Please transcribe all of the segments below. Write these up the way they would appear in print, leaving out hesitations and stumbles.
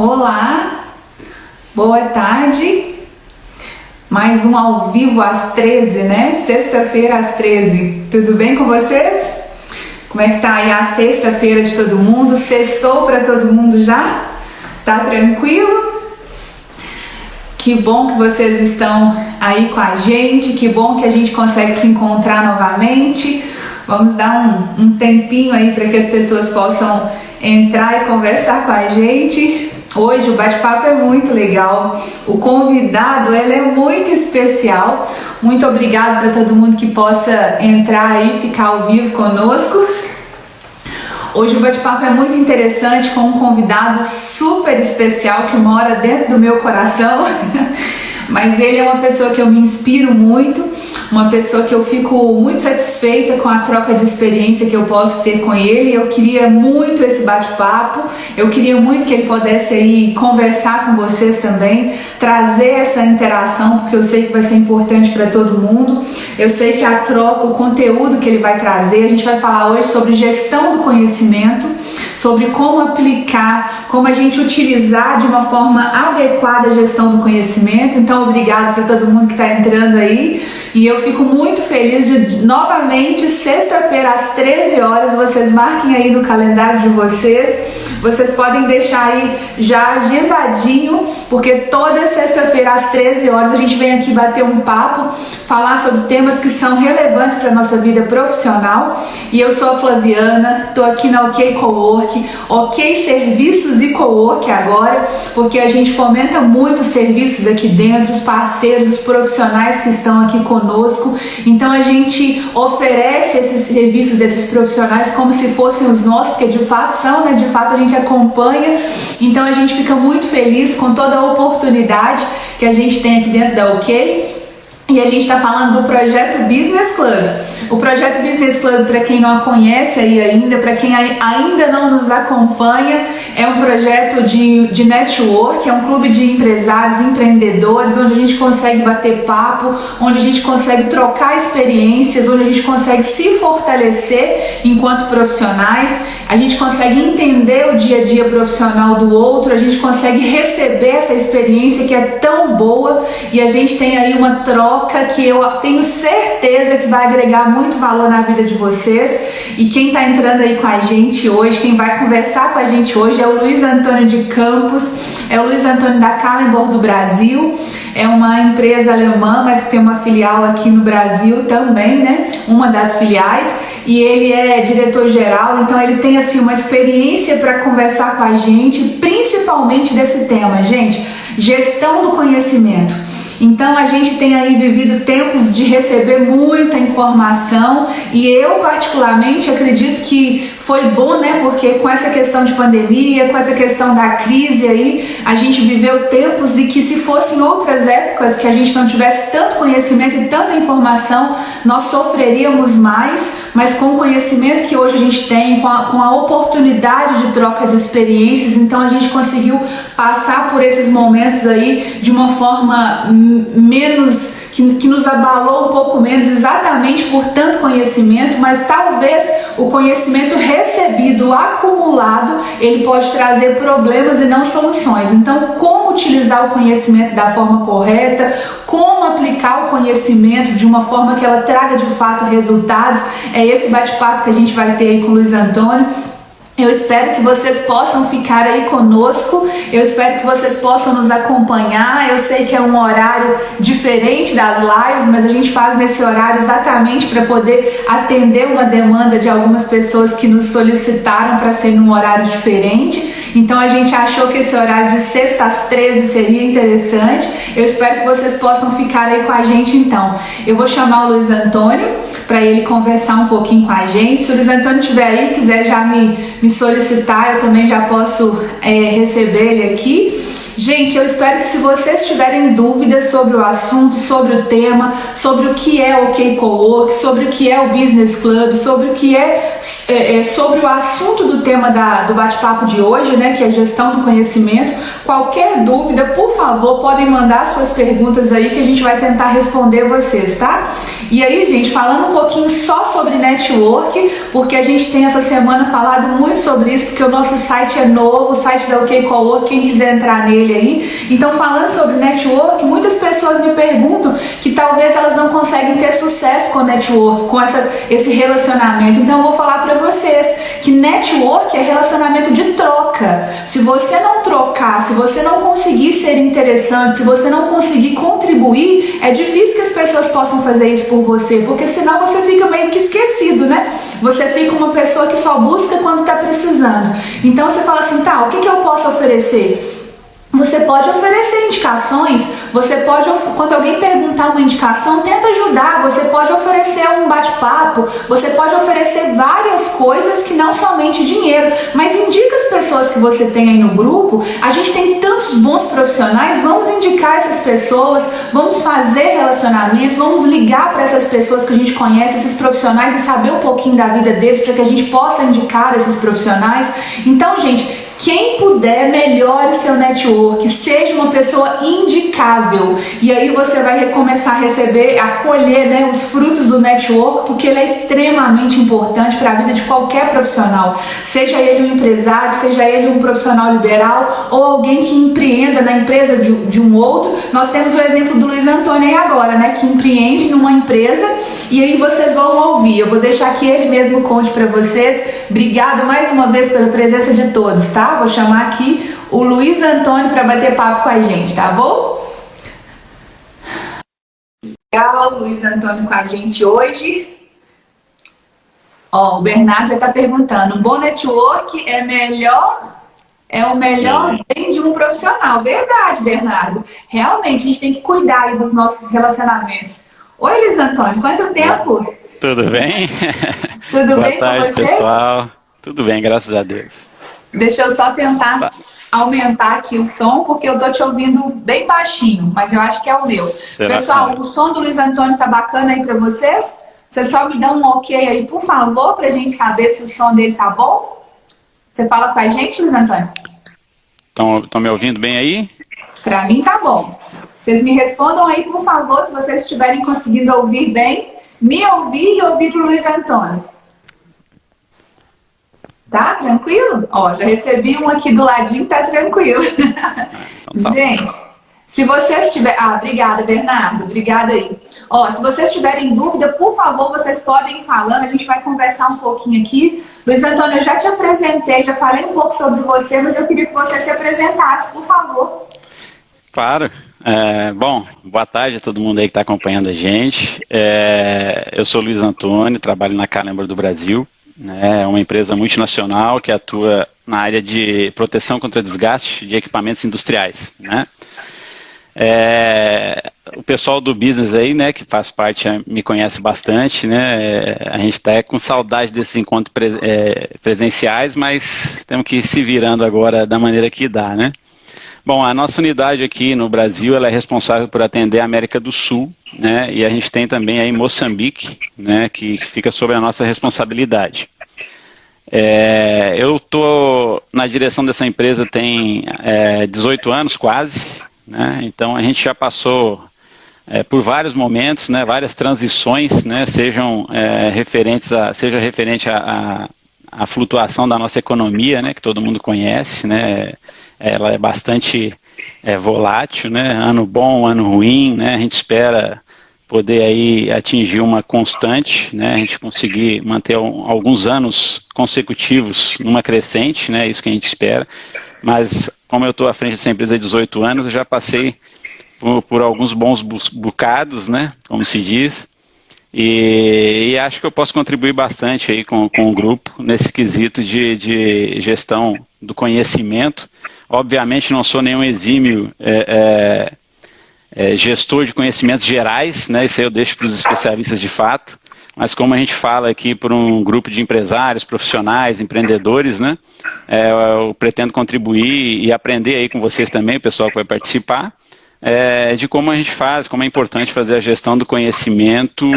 Olá, boa tarde, mais um ao vivo às 13, né? Sexta-feira às 13, tudo bem com vocês? Como é que tá aí a sexta-feira de todo mundo? Sextou para todo mundo já? Tá tranquilo? Que bom que vocês estão aí com a gente, que bom que a gente consegue se encontrar novamente. Vamos dar um tempinho aí para que as pessoas possam entrar e conversar com a gente. Hoje o bate-papo é muito legal, o convidado ele é muito especial. Muito obrigada para todo mundo que possa entrar aí e ficar ao vivo conosco. Hoje o bate-papo é muito interessante com um convidado super especial que mora dentro do meu coração. Mas ele é uma pessoa que eu me inspiro muito, uma pessoa que eu fico muito satisfeita com a troca de experiência que eu posso ter com ele. Eu queria muito esse bate-papo, eu queria muito que ele pudesse aí conversar com vocês também, trazer essa interação, porque eu sei que vai ser importante para todo mundo. Eu sei que a troca, o conteúdo que ele vai trazer, a gente vai falar hoje sobre gestão do conhecimento, sobre como aplicar, como a gente utilizar de uma forma adequada a gestão do conhecimento. Então, obrigado para todo mundo que está entrando aí. E eu fico muito feliz de, novamente, sexta-feira às 13 horas, vocês marquem aí no calendário de vocês. Vocês podem deixar aí já agendadinho, porque toda sexta-feira às 13 horas a gente vem aqui bater um papo, falar sobre temas que são relevantes para a nossa vida profissional. E eu sou a Flaviana, estou aqui na OK Cowork, OK Serviços e Cowork agora, porque a gente fomenta muito os serviços aqui dentro, os parceiros, os profissionais que estão aqui conosco. Então a gente oferece esses serviços desses profissionais como se fossem os nossos, porque de fato são, né? De fato a gente acompanha. Então a gente fica muito feliz com toda a oportunidade que a gente tem aqui dentro da OK. E a gente está falando do Projeto Business Club. O Projeto Business Club, para quem não a conhece aí ainda, para quem ainda não nos acompanha, é um projeto de network, é um clube de empresários, empreendedores, onde a gente consegue bater papo, onde a gente consegue trocar experiências, onde a gente consegue se fortalecer enquanto profissionais, a gente consegue entender o dia a dia profissional do outro, a gente consegue receber essa experiência que é tão boa e a gente tem aí uma troca que eu tenho certeza que vai agregar muito valor na vida de vocês. E quem está entrando aí com a gente hoje, quem vai conversar com a gente hoje é o Luiz Antônio de Campos, é o Luiz Antônio da Kallenborg do Brasil. É uma empresa alemã, mas que tem uma filial aqui no Brasil também, né? Uma das filiais. E ele é diretor-geral, então ele tem assim uma experiência para conversar com a gente, principalmente desse tema, gente, gestão do conhecimento. Então a gente tem aí vivido tempos de receber muita informação e eu particularmente acredito que foi bom, né? Porque com essa questão de pandemia, com essa questão da crise aí, a gente viveu tempos e que se fossem outras épocas que a gente não tivesse tanto conhecimento e tanta informação, nós sofreríamos mais, mas com o conhecimento que hoje a gente tem, com a oportunidade de troca de experiências, então a gente conseguiu passar por esses momentos aí de uma forma menos, que nos abalou um pouco menos, exatamente por tanto conhecimento, mas talvez o conhecimento recebido, acumulado, ele pode trazer problemas e não soluções. Então, como utilizar o conhecimento da forma correta, como aplicar o conhecimento de uma forma que ela traga de fato resultados, é esse bate-papo que a gente vai ter aí com o Luiz Antônio. Eu espero que vocês possam ficar aí conosco, eu espero que vocês possam nos acompanhar. Eu sei que é um horário diferente das lives, mas a gente faz nesse horário exatamente para poder atender uma demanda de algumas pessoas que nos solicitaram para ser num horário diferente. Então a gente achou que esse horário de sexta às 13 seria interessante. Eu espero que vocês possam ficar aí com a gente então. Eu vou chamar o Luiz Antônio para ele conversar um pouquinho com a gente. Se o Luiz Antônio estiver aí, quiser já me solicitar, eu também já posso receber ele aqui. Gente, eu espero que se vocês tiverem dúvidas sobre o assunto, sobre o tema, sobre o que é o OK Cowork, sobre o que é o Business Club, sobre o que sobre o assunto do tema do bate-papo de hoje, né, que é gestão do conhecimento, qualquer dúvida, por favor, podem mandar suas perguntas aí que a gente vai tentar responder vocês, tá? E aí, gente, falando um pouquinho só sobre network, porque a gente tem essa semana falado muito sobre isso, porque o nosso site é novo, o site da OK Cowork, quem quiser entrar nele aí. Então, falando sobre network, muitas pessoas me perguntam que talvez elas não conseguem ter sucesso com network, com esse relacionamento. Então, eu vou falar para vocês que network é relacionamento de troca. Se você não trocar, se você não conseguir ser interessante, se você não conseguir contribuir, é difícil que as pessoas possam fazer isso por você, porque senão você fica meio que esquecido, né? Você fica uma pessoa que só busca quando está precisando. Então você fala assim, tá, o que eu posso oferecer? Você pode oferecer indicações, você pode, quando alguém perguntar uma indicação, tenta ajudar, você pode oferecer um bate-papo, você pode oferecer várias coisas que não somente dinheiro, mas indica as pessoas que você tem aí no grupo. A gente tem tantos bons profissionais, vamos indicar essas pessoas, vamos fazer relacionamentos, vamos ligar para essas pessoas que a gente conhece, esses profissionais, e saber um pouquinho da vida deles para que a gente possa indicar esses profissionais. Então, gente, quem puder, melhore o seu network, seja uma pessoa indicável, e aí você vai começar a receber, a colher, né, os frutos do network, porque ele é extremamente importante para a vida de qualquer profissional, seja ele um empresário, seja ele um profissional liberal ou alguém que empreenda na empresa de um outro. Nós temos o exemplo do Luiz Antônio aí agora, né, que empreende numa empresa, e aí vocês vão ouvir. Eu vou deixar que ele mesmo conte para vocês. Obrigada mais uma vez pela presença de todos, tá? Vou chamar aqui o Luiz Antônio para bater papo com a gente, tá bom? Legal, Luiz Antônio com a gente hoje. Ó, o Bernardo já está perguntando, bom network é o melhor bem de um profissional. Verdade, Bernardo. Realmente, a gente tem que cuidar aí dos nossos relacionamentos. Oi, Luiz Antônio, quanto tempo? Tudo bem? Tudo Boa bem tarde, com você? pessoal. Tudo bem, graças a Deus. Deixa eu só tentar aumentar aqui o som, porque eu tô te ouvindo bem baixinho, mas eu acho que é o meu. Pessoal, o som do Luiz Antônio tá bacana aí para vocês? Você só me dá um ok aí, por favor, pra gente saber se o som dele tá bom? Você fala com a gente, Luiz Antônio? Estão me ouvindo bem aí? Para mim tá bom. Vocês me respondam aí, por favor, se vocês estiverem conseguindo ouvir bem, me ouvir e ouvir o Luiz Antônio. Tá tranquilo? Ó, já recebi um aqui do ladinho, tá tranquilo. Gente, se vocês tiverem... Ah, obrigada, Bernardo. Obrigada aí. Ó, se vocês tiverem dúvida, por favor, vocês podem ir falando. A gente vai conversar um pouquinho aqui. Luiz Antônio, eu já te apresentei, já falei um pouco sobre você, mas eu queria que você se apresentasse, por favor. Claro. Bom, boa tarde a todo mundo aí que está acompanhando a gente. Eu sou Luiz Antônio, trabalho na Calembro do Brasil. É uma empresa multinacional que atua na área de proteção contra desgaste de equipamentos industriais, né? O pessoal do business aí, né, que faz parte, me conhece bastante, né? A gente está com saudade desses encontros presenciais, mas temos que ir se virando agora da maneira que dá, né? Bom, a nossa unidade aqui no Brasil, ela é responsável por atender a América do Sul, né? E a gente tem também aí Moçambique, né, que fica sob a nossa responsabilidade. Eu estou na direção dessa empresa tem 18 anos quase, né? Então a gente já passou por vários momentos, né, várias transições, né, seja referente à flutuação da nossa economia, né, que todo mundo conhece, né? Ela é bastante volátil, né? Ano bom, ano ruim, né? A gente espera poder aí atingir uma constante, né? A gente conseguir manter alguns anos consecutivos numa crescente, né? Isso que a gente espera. Mas como eu estou à frente dessa empresa há 18 anos, eu já passei por alguns bons bocados, né? Como se diz. E acho que eu posso contribuir bastante aí com o grupo nesse quesito de gestão do conhecimento. Obviamente não sou nenhum exímio gestor de conhecimentos gerais, né? Isso aí eu deixo para os especialistas de fato, mas como a gente fala aqui por um grupo de empresários, profissionais, empreendedores, né, eu pretendo contribuir e aprender aí com vocês também, o pessoal que vai participar, de como a gente faz, como é importante fazer a gestão do conhecimento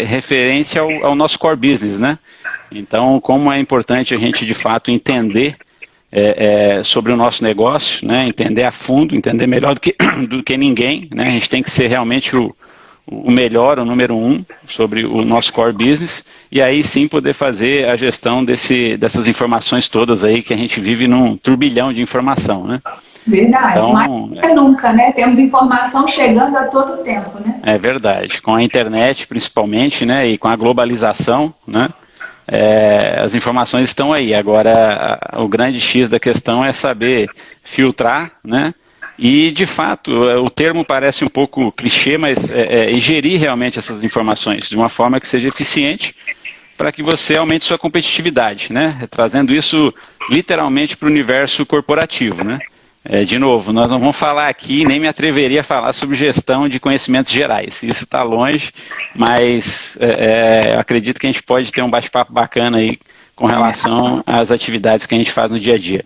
referente ao nosso core business, né? Então, como é importante a gente, de fato, entender sobre o nosso negócio, né? Entender a fundo, entender melhor do que ninguém, né? A gente tem que ser realmente o melhor, o número um sobre o nosso core business, e aí sim poder fazer a gestão dessas informações todas aí, que a gente vive num turbilhão de informação, né? Verdade, então, mais do que nunca, né? Temos informação chegando a todo tempo, né? É verdade, com a internet principalmente, né? E com a globalização, né? As informações estão aí. Agora, o grande X da questão é saber filtrar, né? E, de fato, o termo parece um pouco clichê, mas gerir realmente essas informações de uma forma que seja eficiente para que você aumente sua competitividade, né? Trazendo isso literalmente para o universo corporativo, né? De novo, nós não vamos falar aqui, nem me atreveria a falar sobre gestão de conhecimentos gerais. Isso está longe, mas acredito que a gente pode ter um bate-papo bacana aí com relação às atividades que a gente faz no dia a dia.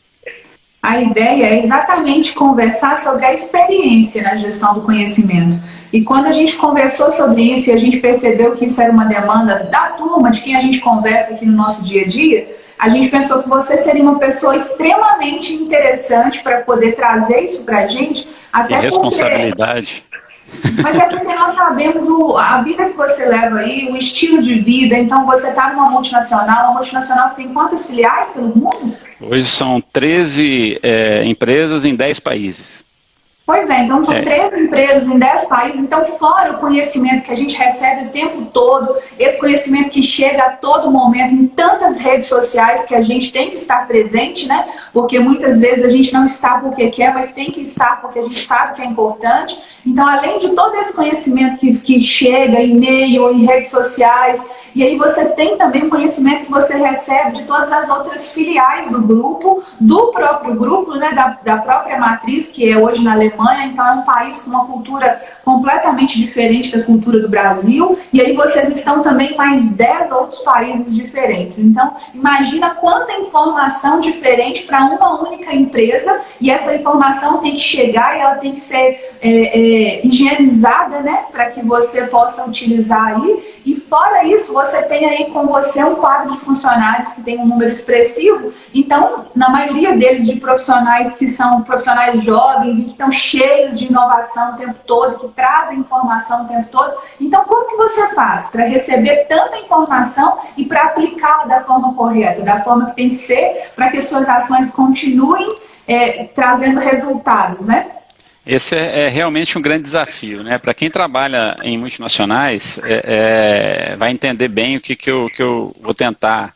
A ideia é exatamente conversar sobre a experiência na gestão do conhecimento. E quando a gente conversou sobre isso e a gente percebeu que isso era uma demanda da turma, de quem a gente conversa aqui no nosso dia a dia, a gente pensou que você seria uma pessoa extremamente interessante para poder trazer isso para a gente. Até responsabilidade. Mas é porque nós sabemos a vida que você leva aí, o estilo de vida. Então você está numa multinacional, uma multinacional que tem quantas filiais pelo mundo? Hoje são 13 empresas em 10 países. Pois é, então são 13 empresas em 10 países, então fora o conhecimento que a gente recebe o tempo todo, esse conhecimento que chega a todo momento em tantas redes sociais que a gente tem que estar presente, né? Porque muitas vezes a gente não está porque quer, mas tem que estar porque a gente sabe que é importante. Então, além de todo esse conhecimento que chega em e-mail, em redes sociais, e aí você tem também o conhecimento que você recebe de todas as outras filiais do grupo, do próprio grupo, né? Da própria matriz, que é hoje na Alemanha. Então é um país com uma cultura completamente diferente da cultura do Brasil, e aí vocês estão também em mais 10 outros países diferentes. Então imagina quanta informação diferente para uma única empresa, e essa informação tem que chegar e ela tem que ser higienizada, né, para que você possa utilizar aí. E fora isso, você tem aí com você um quadro de funcionários que tem um número expressivo. Então, na maioria deles de profissionais que são profissionais jovens e que estão cheios de inovação o tempo todo, que trazem informação o tempo todo. Então, como que você faz para receber tanta informação e para aplicá-la da forma correta, da forma que tem que ser, para que as suas ações continuem trazendo resultados, né? Esse é realmente um grande desafio, né? Para quem trabalha em multinacionais, vai entender bem o que eu vou tentar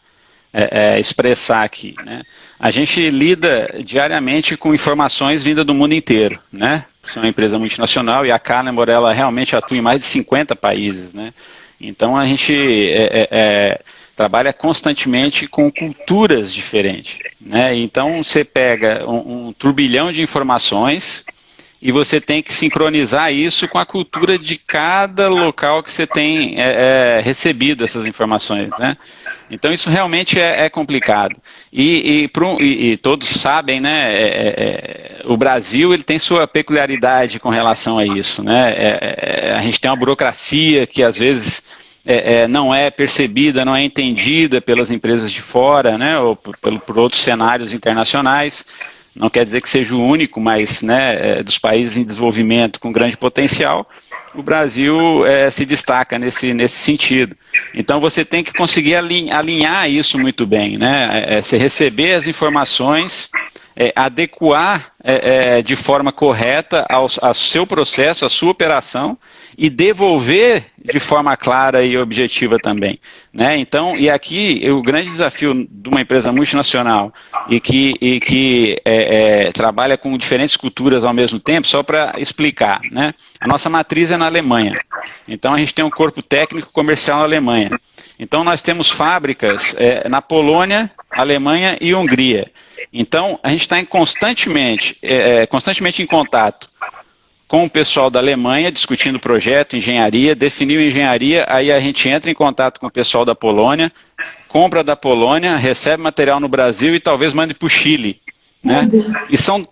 expressar aqui, né? A gente lida diariamente com informações vindas do mundo inteiro, né? É uma empresa multinacional e a Canemor, ela realmente atua em mais de 50 países, né? Então a gente trabalha constantemente com culturas diferentes, né? Então você pega um turbilhão de informações e você tem que sincronizar isso com a cultura de cada local que você tem recebido essas informações, né? Então isso realmente é complicado. E todos sabem, né? O Brasil ele tem sua peculiaridade com relação a isso, né? A gente tem uma burocracia que às vezes não é percebida, não é entendida pelas empresas de fora, né? Ou por outros cenários internacionais. Não quer dizer que seja o único, mas né, dos países em desenvolvimento com grande potencial, o Brasil se destaca nesse sentido. Então você tem que conseguir alinhar isso muito bem, né? Você receber as informações, adequar de forma correta ao seu processo, à sua operação, e devolver de forma clara e objetiva também, né? Então, e aqui o grande desafio de uma empresa multinacional e que trabalha com diferentes culturas ao mesmo tempo, só para explicar, né? A nossa matriz é na Alemanha, então a gente tem um corpo técnico comercial na Alemanha. Então nós temos fábricas na Polônia, Alemanha e Hungria. Então a gente está constantemente em contato com o pessoal da Alemanha, discutindo o projeto, engenharia, definiu engenharia, aí a gente entra em contato com o pessoal da Polônia, compra da Polônia, recebe material no Brasil e talvez mande para o Chile. Né? E são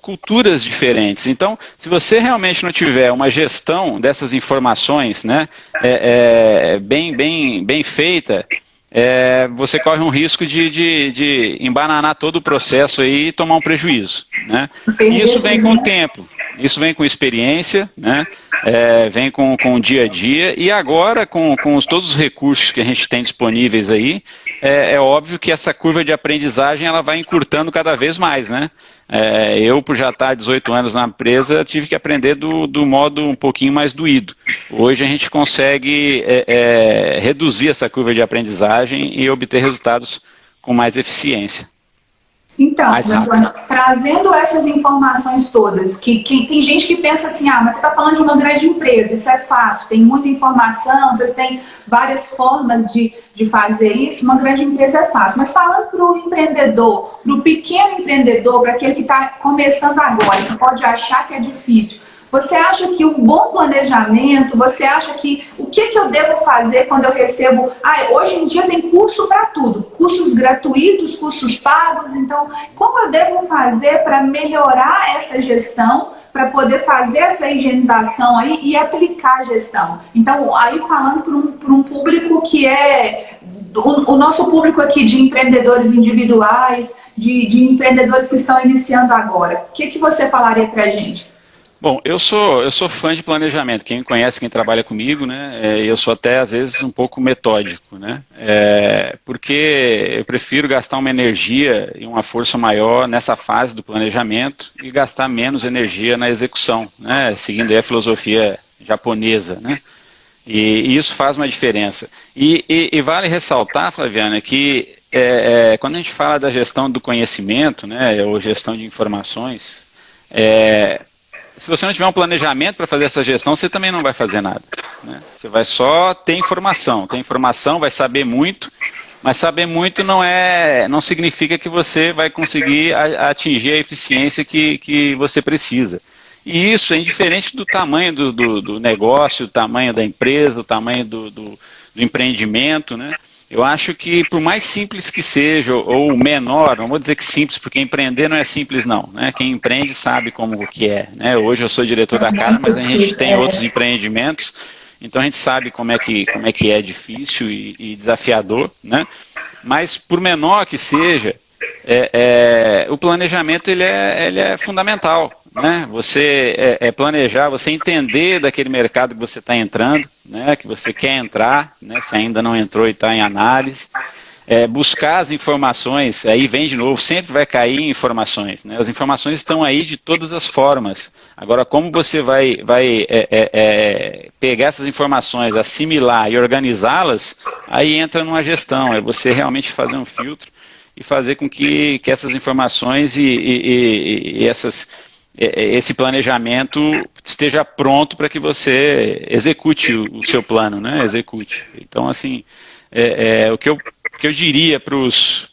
culturas diferentes. Então, se você realmente não tiver uma gestão dessas informações, né, bem feita, você corre um risco de embananar todo o processo aí e tomar um prejuízo. Né? E isso vem com o tempo, isso vem com experiência, né? Vem com o dia a dia, e agora com todos os recursos que a gente tem disponíveis aí, é óbvio que essa curva de aprendizagem ela vai encurtando cada vez mais, né? Eu, por já estar há 18 anos na empresa, tive que aprender do modo um pouquinho mais doído. Hoje a gente consegue reduzir essa curva de aprendizagem e obter resultados com mais eficiência. Então, Antônio, trazendo essas informações todas, que tem gente que pensa assim, mas você está falando de uma grande empresa, isso é fácil, tem muita informação, vocês têm várias formas de fazer isso, uma grande empresa é fácil. Mas falando para o empreendedor, para o pequeno empreendedor, para aquele que está começando agora, que pode achar que é difícil, você acha que um bom planejamento, você acha que o que eu devo fazer quando eu recebo... hoje em dia tem curso para tudo, cursos gratuitos, cursos pagos, então como eu devo fazer para melhorar essa gestão, para poder fazer essa higienização aí e aplicar a gestão? Então, aí falando para um público que é o nosso público aqui de empreendedores individuais, de empreendedores que estão iniciando agora, o que você falaria para a gente? Bom, eu sou fã de planejamento. Quem me conhece, quem trabalha comigo, né, eu sou até às vezes um pouco metódico, né, porque eu prefiro gastar uma energia e uma força maior nessa fase do planejamento e gastar menos energia na execução, né, seguindo aí a filosofia japonesa, né, e isso faz uma diferença. E vale ressaltar, Flaviana, que quando a gente fala da gestão do conhecimento, né, ou gestão de informações, se você não tiver um planejamento para fazer essa gestão, você também não vai fazer nada. Né? Você vai só ter informação. Ter informação, vai saber muito, mas saber muito não significa que você vai conseguir atingir a eficiência que você precisa. E isso é indiferente do tamanho do negócio, do tamanho da empresa, do tamanho do empreendimento, né? Eu acho que por mais simples que seja, ou menor, não vou dizer que simples, porque empreender não é simples não, né? Quem empreende sabe como que é, né? Hoje eu sou diretor da casa, mas a gente tem outros empreendimentos, então a gente sabe como é que é difícil e desafiador, né? Mas por menor que seja, o planejamento ele é fundamental. Né? Você planejar, você entender daquele mercado que você está entrando, né? Que você quer entrar, né? Se ainda não entrou e está em análise, buscar as informações, aí vem de novo, sempre vai cair em informações, né? As informações estão aí de todas as formas. Agora, como você vai pegar essas informações, assimilar e organizá-las, aí entra numa gestão, é você realmente fazer um filtro e fazer com que essas informações e esse planejamento esteja pronto para que você execute o seu plano, né? Execute. Então, assim, o que eu diria para os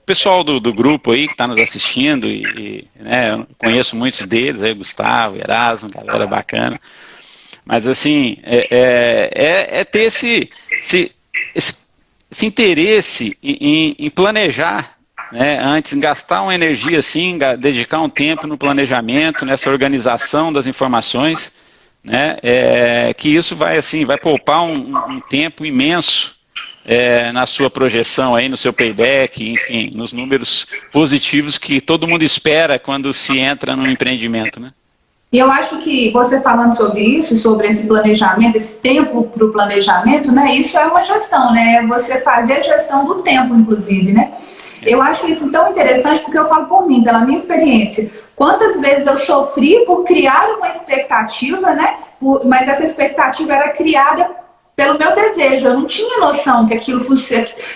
pessoal do grupo aí que está nos assistindo, né, eu conheço muitos deles, aí, Gustavo, Erasmo, galera bacana, mas assim, ter esse interesse em planejar, né, antes, gastar uma energia assim, dedicar um tempo no planejamento, nessa organização das informações, né, que isso vai poupar um tempo imenso na sua projeção, aí, no seu payback, enfim, nos números positivos que todo mundo espera quando se entra no empreendimento, né? E eu acho que você falando sobre isso, sobre esse planejamento, esse tempo para o planejamento, né, isso é uma gestão, né, é você fazer a gestão do tempo, inclusive, né? Eu acho isso tão interessante porque eu falo por mim, pela minha experiência. Quantas vezes eu sofri por criar uma expectativa, né? Mas essa expectativa era criada pelo meu desejo. Eu não tinha noção que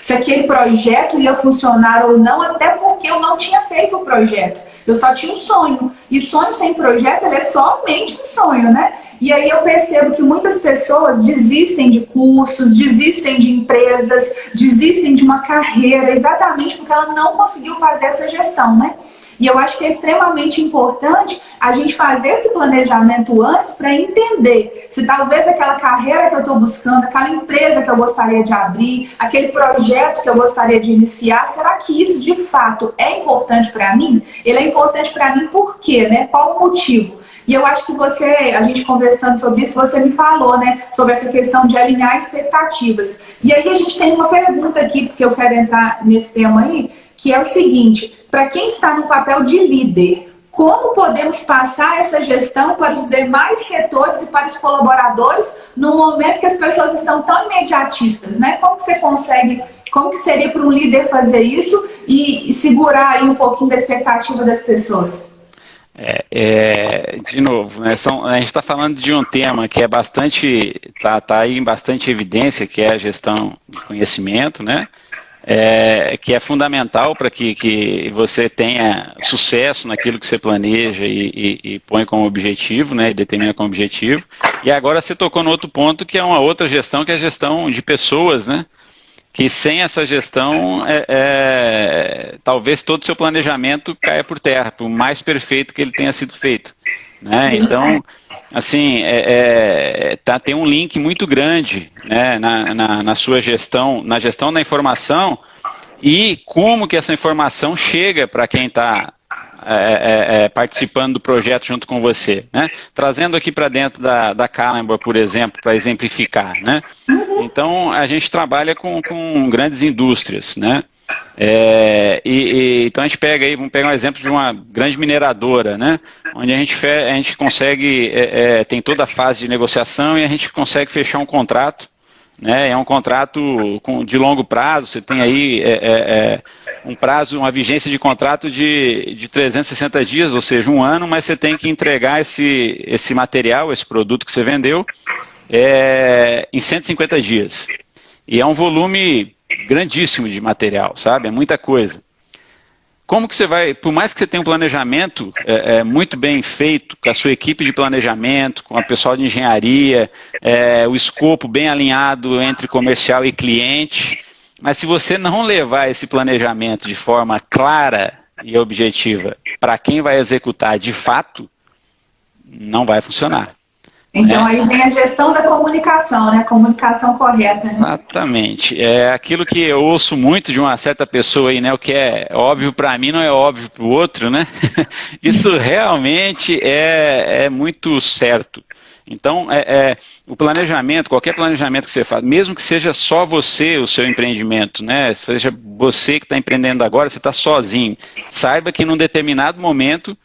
se aquele projeto ia funcionar ou não, até porque eu não tinha feito o projeto. Eu só tinha um sonho. E sonho sem projeto, ele é somente um sonho, né? E aí eu percebo que muitas pessoas desistem de cursos, desistem de empresas, desistem de uma carreira, exatamente porque ela não conseguiu fazer essa gestão, né? E eu acho que é extremamente importante a gente fazer esse planejamento antes para entender se talvez aquela carreira que eu estou buscando, aquela empresa que eu gostaria de abrir, aquele projeto que eu gostaria de iniciar, será que isso de fato é importante para mim? Ele é importante para mim por quê, né? Qual o motivo? E eu acho que a gente conversando sobre isso, você me falou, né, sobre essa questão de alinhar expectativas. E aí a gente tem uma pergunta aqui, porque eu quero entrar nesse tema aí, que é o seguinte: para quem está no papel de líder, como podemos passar essa gestão para os demais setores e para os colaboradores no momento que as pessoas estão tão imediatistas, né? Como que você consegue, como que seria para um líder fazer isso e segurar aí um pouquinho da expectativa das pessoas? De novo, né, a gente está falando de um tema que é bastante, tá aí em bastante evidência, que é a gestão de conhecimento, né? Que é fundamental para que você tenha sucesso naquilo que você planeja e põe como objetivo, né, e determina como objetivo. E agora você tocou no outro ponto, que é uma outra gestão, que é a gestão de pessoas, né? Que sem essa gestão, talvez todo o seu planejamento caia por terra, por mais perfeito que ele tenha sido feito, né? Então, assim, tem um link muito grande, né, na sua gestão, na gestão da informação e como que essa informação chega para quem está participando do projeto junto com você, né? Trazendo aqui para dentro da Callenberg, por exemplo, para exemplificar, né? Então, a gente trabalha com grandes indústrias, né? Então, a gente vamos pegar um exemplo de uma grande mineradora, né? Onde a gente consegue, tem toda a fase de negociação e a gente consegue fechar um contrato, né? É um contrato de longo prazo, você tem aí um prazo, uma vigência de contrato de 360 dias, ou seja, um ano, mas você tem que entregar esse material, esse produto que você vendeu, em 150 dias. E é um volume grandíssimo de material, sabe? É muita coisa. Como que você vai, por mais que você tenha um planejamento muito bem feito, com a sua equipe de planejamento, com o pessoal de engenharia, o escopo bem alinhado entre comercial e cliente, mas se você não levar esse planejamento de forma clara e objetiva para quem vai executar de fato, não vai funcionar. Então, aí vem a gestão da comunicação, né? Comunicação correta, né? Exatamente. É aquilo que eu ouço muito de uma certa pessoa aí, né? O que é óbvio para mim não é óbvio para o outro, né? Isso realmente é muito certo. Então, o planejamento, qualquer planejamento que você faz, mesmo que seja só você, o seu empreendimento, né? Seja você que está empreendendo agora, você está sozinho. Saiba que num determinado momento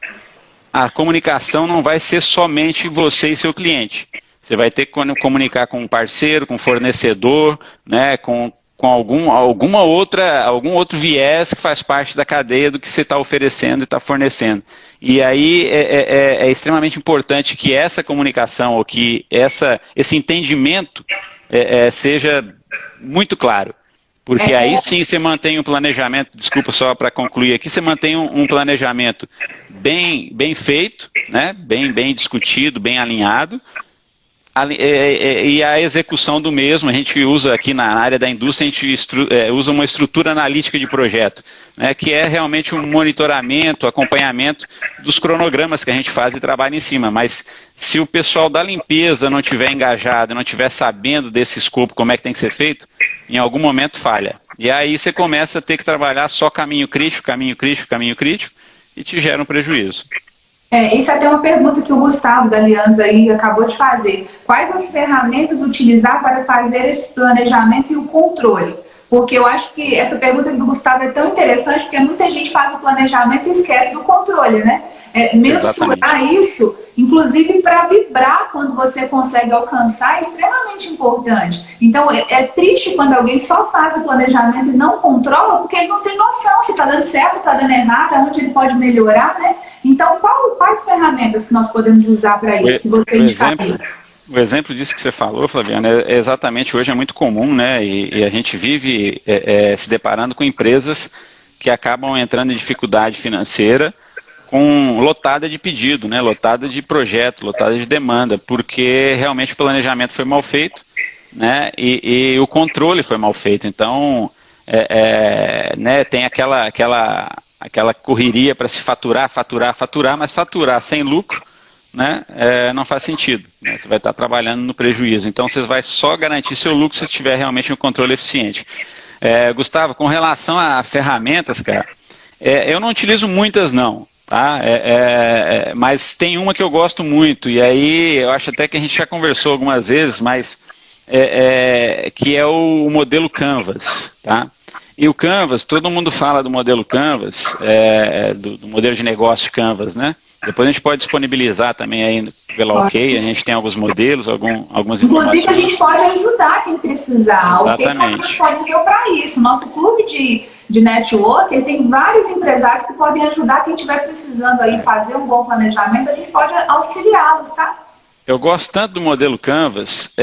a comunicação não vai ser somente você e seu cliente. Você vai ter que comunicar com um parceiro, com um fornecedor, né, com algum outro viés que faz parte da cadeia do que você está oferecendo e está fornecendo. E aí é extremamente importante que essa comunicação, ou que esse entendimento seja muito claro. Porque aí sim você mantém um planejamento, desculpa só para concluir aqui, você mantém um planejamento bem feito, né? bem discutido, bem alinhado, e a execução do mesmo, a gente usa aqui na área da indústria, a gente usa uma estrutura analítica de projeto, né? Que é realmente um monitoramento, acompanhamento dos cronogramas que a gente faz e trabalha em cima, mas se o pessoal da limpeza não estiver engajado, não estiver sabendo desse escopo, como é que tem que ser feito, em algum momento falha. E aí você começa a ter que trabalhar só caminho crítico, e te gera um prejuízo. Isso é até uma pergunta que o Gustavo da Aliança aí acabou de fazer. Quais as ferramentas utilizar para fazer esse planejamento e o controle? Porque eu acho que essa pergunta do Gustavo é tão interessante, porque muita gente faz o planejamento e esquece do controle, né? Mensurar isso, inclusive para vibrar quando você consegue alcançar, é extremamente importante. Então, é triste quando alguém só faz o planejamento e não controla, porque ele não tem noção se está dando certo, está dando errado, onde ele pode melhorar, né? Então, quais ferramentas que nós podemos usar para isso, que você indicaria? O exemplo disso que você falou, Flaviana, exatamente hoje é muito comum, né? E a gente vive se deparando com empresas que acabam entrando em dificuldade financeira, lotada de pedido, né? Lotada de projeto, lotada de demanda, porque realmente o planejamento foi mal feito, né? E o controle foi mal feito. Então, né, tem aquela aquela correria para se faturar, mas faturar sem lucro, né, não faz sentido, né? Você vai estar trabalhando no prejuízo. Então você vai só garantir seu lucro se tiver realmente um controle eficiente. Gustavo, com relação a ferramentas, cara, eu não utilizo muitas não, tá? Mas tem uma que eu gosto muito, e aí eu acho até que a gente já conversou algumas vezes, mas que é o modelo Canvas, tá? E o Canvas, todo mundo fala do modelo Canvas, do modelo de negócio Canvas, né? Depois a gente pode disponibilizar também aí pela OK, a gente tem alguns modelos, algumas informações. Inclusive a gente pode ajudar quem precisar. Exatamente. O OK está disponível para isso. Nosso clube de network, ele tem vários empresários que podem ajudar quem estiver precisando aí fazer um bom planejamento, a gente pode auxiliá-los, tá? Eu gosto tanto do modelo Canvas,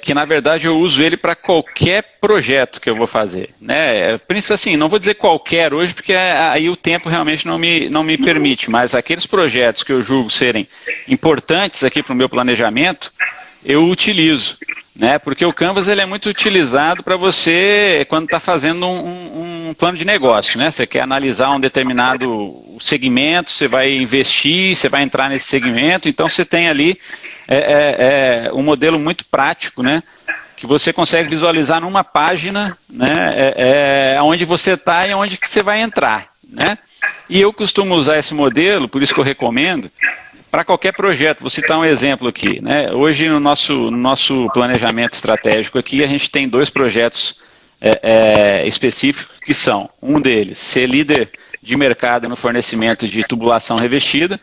que na verdade eu uso ele para qualquer projeto que eu vou fazer, né? Assim, não vou dizer qualquer hoje, porque aí o tempo realmente não me permite, mas aqueles projetos que eu julgo serem importantes aqui para o meu planejamento, eu utilizo, né? Porque o Canvas ele é muito utilizado para você, quando está fazendo um plano de negócio, né? Você quer analisar um determinado segmento, você vai investir, você vai entrar nesse segmento, então você tem ali um modelo muito prático, né? Que você consegue visualizar numa página, né? Onde você está e onde que você vai entrar, né? E eu costumo usar esse modelo, por isso que eu recomendo, para qualquer projeto. Vou citar um exemplo aqui, né? Hoje no nosso planejamento estratégico aqui, a gente tem 2 projetos específicos que são, um deles, ser líder de mercado no fornecimento de tubulação revestida,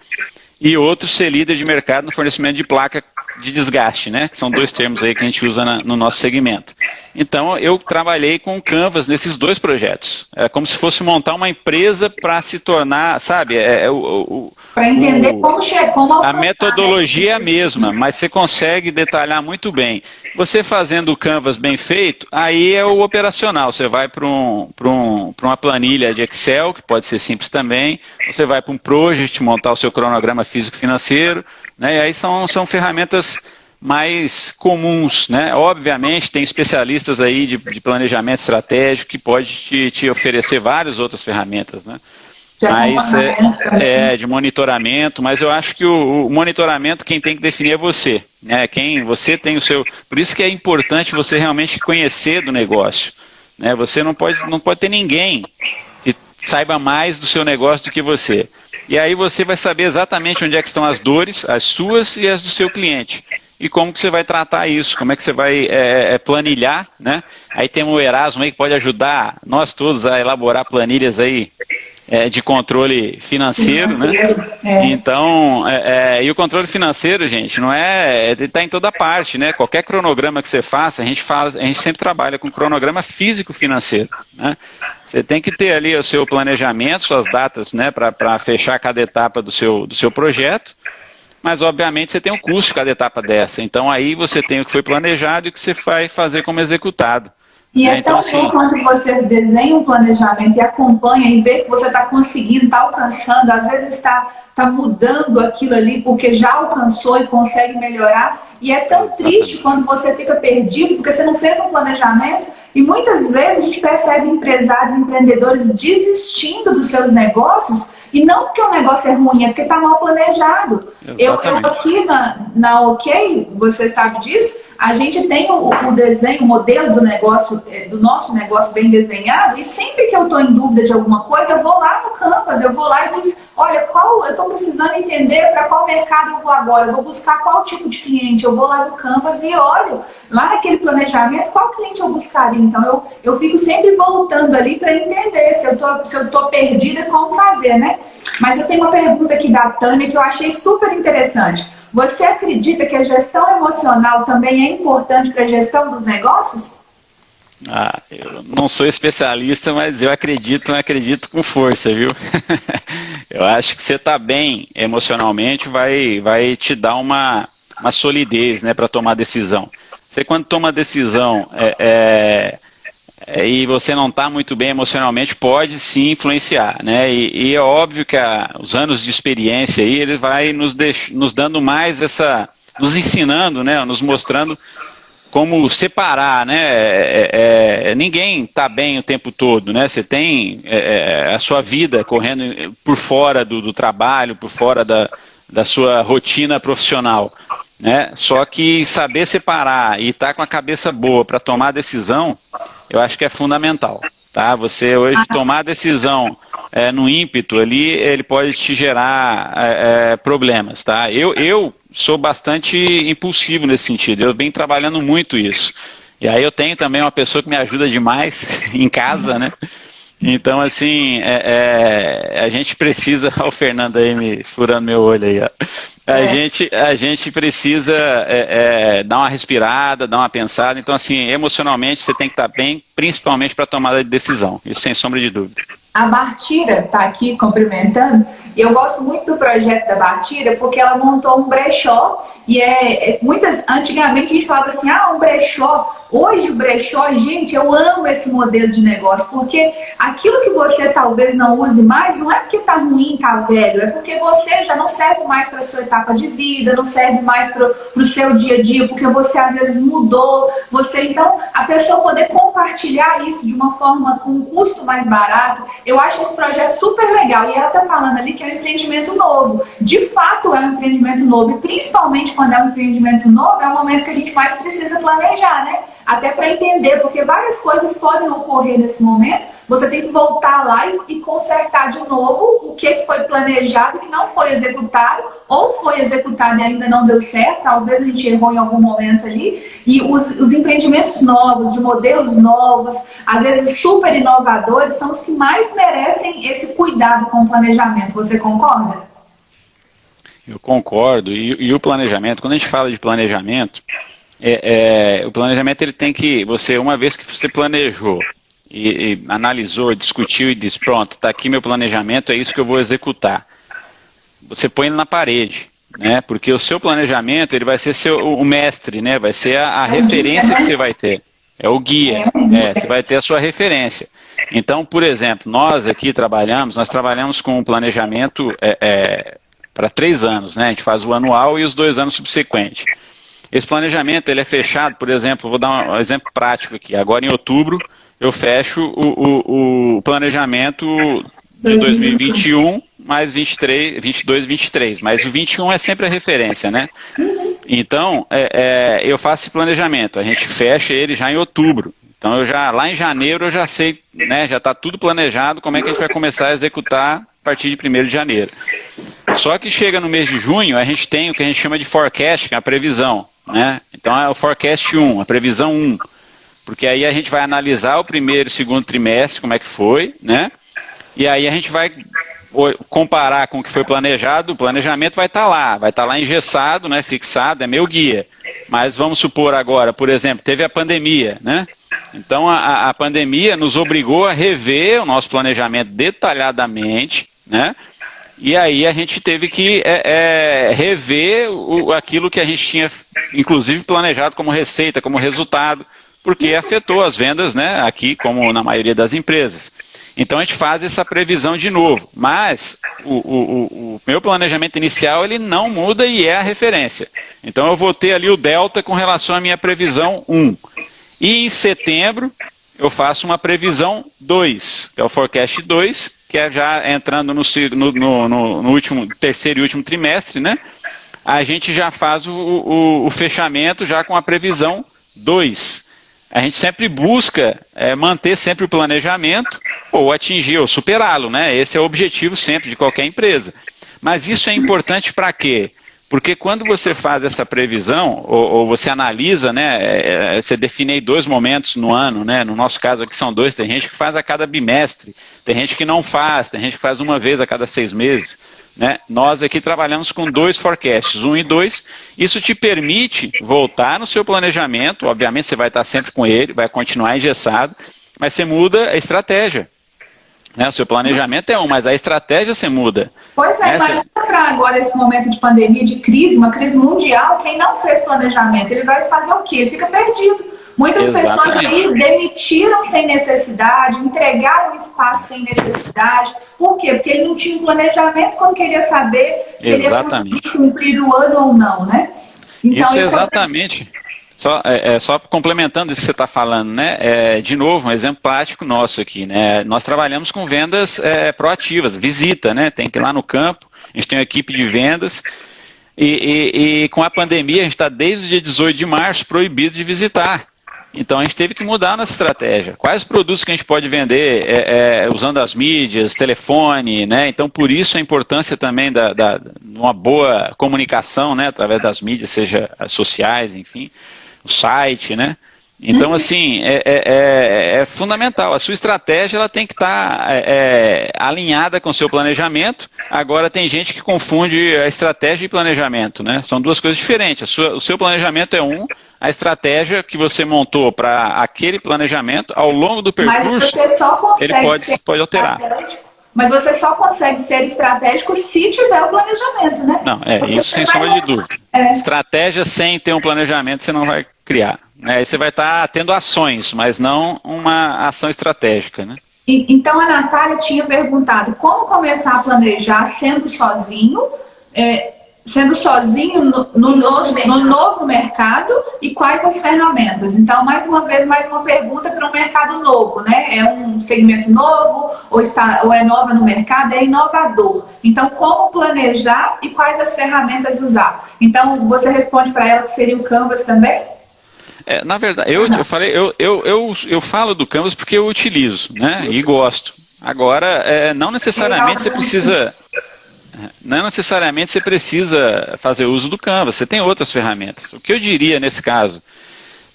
e outro, ser líder de mercado no fornecimento de placa de desgaste, né? Que são 2 termos aí que a gente usa no nosso segmento. Então, eu trabalhei com o Canvas nesses 2 projetos. É como se fosse montar uma empresa para se tornar, sabe? Para entender como alcançar. A metodologia é a mesma, mas você consegue detalhar muito bem. Você fazendo o Canvas bem feito, aí é o operacional. Você vai para uma planilha de Excel, que pode ser simples também. Você vai para um project, montar o seu cronograma físico-financeiro, né? E aí são ferramentas mais comuns, né? Obviamente tem especialistas aí de planejamento estratégico que pode te oferecer várias outras ferramentas, né? Mas de monitoramento, mas eu acho que o monitoramento quem tem que definir é você, né? Você tem o seu. Por isso que é importante você realmente conhecer do negócio, né? Você não pode ter ninguém que saiba mais do seu negócio do que você. E aí você vai saber exatamente onde é que estão as dores, as suas e as do seu cliente. E como que você vai tratar isso, como é que você vai planilhar, né? Aí tem o Erasmo aí que pode ajudar nós todos a elaborar planilhas aí de controle financeiro, né? Então, e o controle financeiro, gente, não ele está em toda parte, né? Qualquer cronograma que você faça, a gente sempre trabalha com cronograma físico-financeiro, né? Você tem que ter ali o seu planejamento, suas datas, né, para fechar cada etapa do seu projeto, mas obviamente você tem um custo de cada etapa dessa. Então aí você tem o que foi planejado e o que você vai fazer como executado. E é tão bom quando você desenha um planejamento e acompanha e vê que você está conseguindo, está alcançando, às vezes está mudando aquilo ali porque já alcançou e consegue melhorar. E é tão triste quando você fica perdido porque você não fez um planejamento. E muitas vezes a gente percebe empresários, empreendedores desistindo dos seus negócios, e não porque o negócio é ruim, é porque está mal planejado. Eu aqui na OK, você sabe disso, a gente tem o desenho, o modelo do nosso negócio bem desenhado, e sempre que eu estou em dúvida de alguma coisa, eu vou lá no Canvas, eu vou lá e diz, olha, eu estou precisando entender para qual mercado eu vou agora, eu vou buscar qual tipo de cliente, eu vou lá no Canvas e olho lá naquele planejamento qual cliente eu buscaria. Então eu fico sempre voltando ali para entender se eu tô perdida, como fazer, né? Mas eu tenho uma pergunta aqui da Tânia que eu achei super interessante. Você acredita que a gestão emocional também é importante para a gestão dos negócios? Eu não sou especialista, mas eu acredito com força, viu? Eu acho que você está bem emocionalmente vai te dar uma solidez, né, para tomar decisão. Você quando toma decisão e você não está muito bem emocionalmente, pode sim influenciar, né? E é óbvio que os anos de experiência aí, ele vai nos dando mais nos ensinando, né? Nos mostrando como separar, né? Ninguém está bem o tempo todo, né? Você tem a sua vida correndo por fora do trabalho, por fora da sua rotina profissional, né? Só que saber separar e estar com a cabeça boa para tomar decisão, eu acho que é fundamental, tá? Você hoje tomar decisão no ímpeto ali, ele pode te gerar problemas, tá? Eu sou bastante impulsivo nesse sentido, eu venho trabalhando muito isso. E aí eu tenho também uma pessoa que me ajuda demais em casa, né? Então, assim, a gente precisa... Olha o Fernando aí me furando meu olho aí, ó. A gente precisa dar uma respirada, dar uma pensada. Então, assim, emocionalmente você tem que estar bem, principalmente para tomada de decisão. Isso sem sombra de dúvida. A Bartira está aqui cumprimentando. Eu gosto muito do projeto da Bartira porque ela montou um brechó e antigamente a gente falava assim, um brechó. Hoje o brechó, gente, eu amo esse modelo de negócio porque aquilo que você talvez não use mais não é porque tá ruim, tá velho, é porque você já não serve mais para sua etapa de vida, não serve mais para o seu dia a dia, porque você às vezes mudou. Então, a pessoa poder compartilhar isso de uma forma com um custo mais barato, eu acho esse projeto super legal. E ela tá falando ali que é um empreendimento novo. De fato é um empreendimento novo. E principalmente quando é um empreendimento novo, é o momento que a gente mais precisa planejar, né? Até para entender, porque várias coisas podem ocorrer nesse momento. Você tem que voltar lá e consertar de novo o que foi planejado e não foi executado, ou foi executado e ainda não deu certo, talvez a gente errou em algum momento ali. E os empreendimentos novos, de modelos novos, às vezes super inovadores, são os que mais merecem esse cuidado com o planejamento. Você concorda? Eu concordo. E o planejamento, quando a gente fala de planejamento, o planejamento ele tem que, uma vez que você planejou e analisou, discutiu e disse, pronto, está aqui meu planejamento, é isso que eu vou executar. Você põe ele na parede, né? Porque o seu planejamento ele vai ser o mestre, né? Vai ser a referência que você vai ter. É o guia, você vai ter a sua referência. Então, por exemplo, nós trabalhamos com um planejamento para 3 anos, né? A gente faz o anual e os 2 anos subsequentes. Esse planejamento ele é fechado, por exemplo, vou dar um exemplo prático aqui. Agora em outubro eu fecho o planejamento de 2021 mais 23, 22, 23. Mas o 21 é sempre a referência, né? Então eu faço esse planejamento. A gente fecha ele já em outubro. Então lá em janeiro eu já sei, né? Já está tudo planejado como é que a gente vai começar a executar a partir de 1º de janeiro. Só que chega no mês de junho, a gente tem o que a gente chama de forecast, que é a previsão, né? Então é o forecast 1, a previsão 1. Porque aí a gente vai analisar o 1º e 2º trimestre, como é que foi, né? E aí a gente vai comparar com o que foi planejado, o planejamento vai estar lá engessado, né, fixado, é meu guia. Mas vamos supor agora, por exemplo, teve a pandemia, né? Então a pandemia nos obrigou a rever o nosso planejamento detalhadamente, né? E aí a gente teve que rever aquilo que a gente tinha, inclusive, planejado como receita, como resultado, porque afetou as vendas, né, aqui, como na maioria das empresas. Então a gente faz essa previsão de novo, mas o meu planejamento inicial ele não muda e é a referência. Então eu vou ter ali o delta com relação à minha previsão 1. E em setembro eu faço uma previsão 2, que é o forecast 2, que é já entrando no último, terceiro e último trimestre, né? A gente já faz o fechamento já com a previsão 2. A gente sempre busca manter sempre o planejamento ou atingir ou superá-lo, né? Esse é o objetivo sempre de qualquer empresa. Mas isso é importante para quê? Porque quando você faz essa previsão, ou você analisa, né, você define 2 momentos no ano, né, no nosso caso aqui são 2, tem gente que faz a cada bimestre, tem gente que não faz, tem gente que faz uma vez a cada 6 meses. Né? Nós aqui trabalhamos com 2 forecasts, 1 e 2, isso te permite voltar no seu planejamento, obviamente você vai estar sempre com ele, vai continuar engessado, mas você muda a estratégia. Né? O seu planejamento é mas a estratégia você muda. Pois é, mas para agora esse momento de pandemia, de crise, uma crise mundial, quem não fez planejamento, ele vai fazer o quê? Ele fica perdido. Muitas pessoas aí demitiram sem necessidade, entregaram espaço sem necessidade. Por quê? Porque ele não tinha um planejamento quando queria saber se ele ia conseguir cumprir o ano ou não, né? Então, isso é exatamente. Só complementando isso que você está falando, né? De novo, um exemplo prático nosso aqui, né? Nós trabalhamos com vendas proativas, visita, né? Tem que ir lá no campo, a gente tem uma equipe de vendas e com a pandemia a gente está desde o dia 18 de março proibido de visitar. Então a gente teve que mudar a nossa estratégia. Quais produtos que a gente pode vender usando as mídias, telefone, né? Então por isso a importância também de uma boa comunicação, né? Através das mídias, seja as sociais, enfim, o site, né? Então assim, é fundamental. A sua estratégia ela tem que estar alinhada com o seu planejamento. Agora tem gente que confunde a estratégia e planejamento, né? São duas coisas diferentes. O seu planejamento é a estratégia que você montou para aquele planejamento, ao longo do percurso, ele pode alterar. Mas você só consegue ser estratégico se tiver o planejamento, né? Não, isso sem sombra de dúvida. Estratégia sem ter um planejamento você não vai criar. Né? Aí você vai estar tendo ações, mas não uma ação estratégica, né? Então a Natália tinha perguntado como começar a planejar sendo sozinho no novo mercado e quais as ferramentas. Então, mais uma vez, mais uma pergunta para um mercado novo, né? É um segmento novo ou é nova no mercado, é inovador. Então, como planejar e quais as ferramentas usar? Então, você responde para ela que seria o Canvas também? Na verdade, eu falo do Canvas porque eu utilizo, né? E gosto. Agora, não necessariamente você precisa... Não necessariamente você precisa fazer uso do Canvas, você tem outras ferramentas. O que eu diria nesse caso,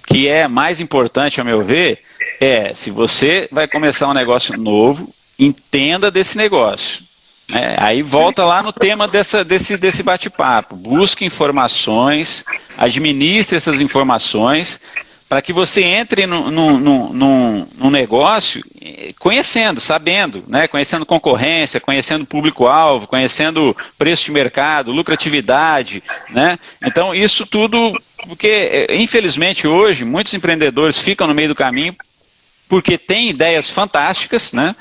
que é mais importante ao meu ver, se você vai começar um negócio novo, entenda desse negócio. Aí volta lá no tema desse bate-papo. Busque informações, administre essas informações, para que você entre num negócio conhecendo, sabendo, né? Conhecendo concorrência, conhecendo público-alvo, conhecendo preço de mercado, lucratividade, né? Então isso tudo, porque infelizmente hoje muitos empreendedores ficam no meio do caminho porque têm ideias fantásticas, né?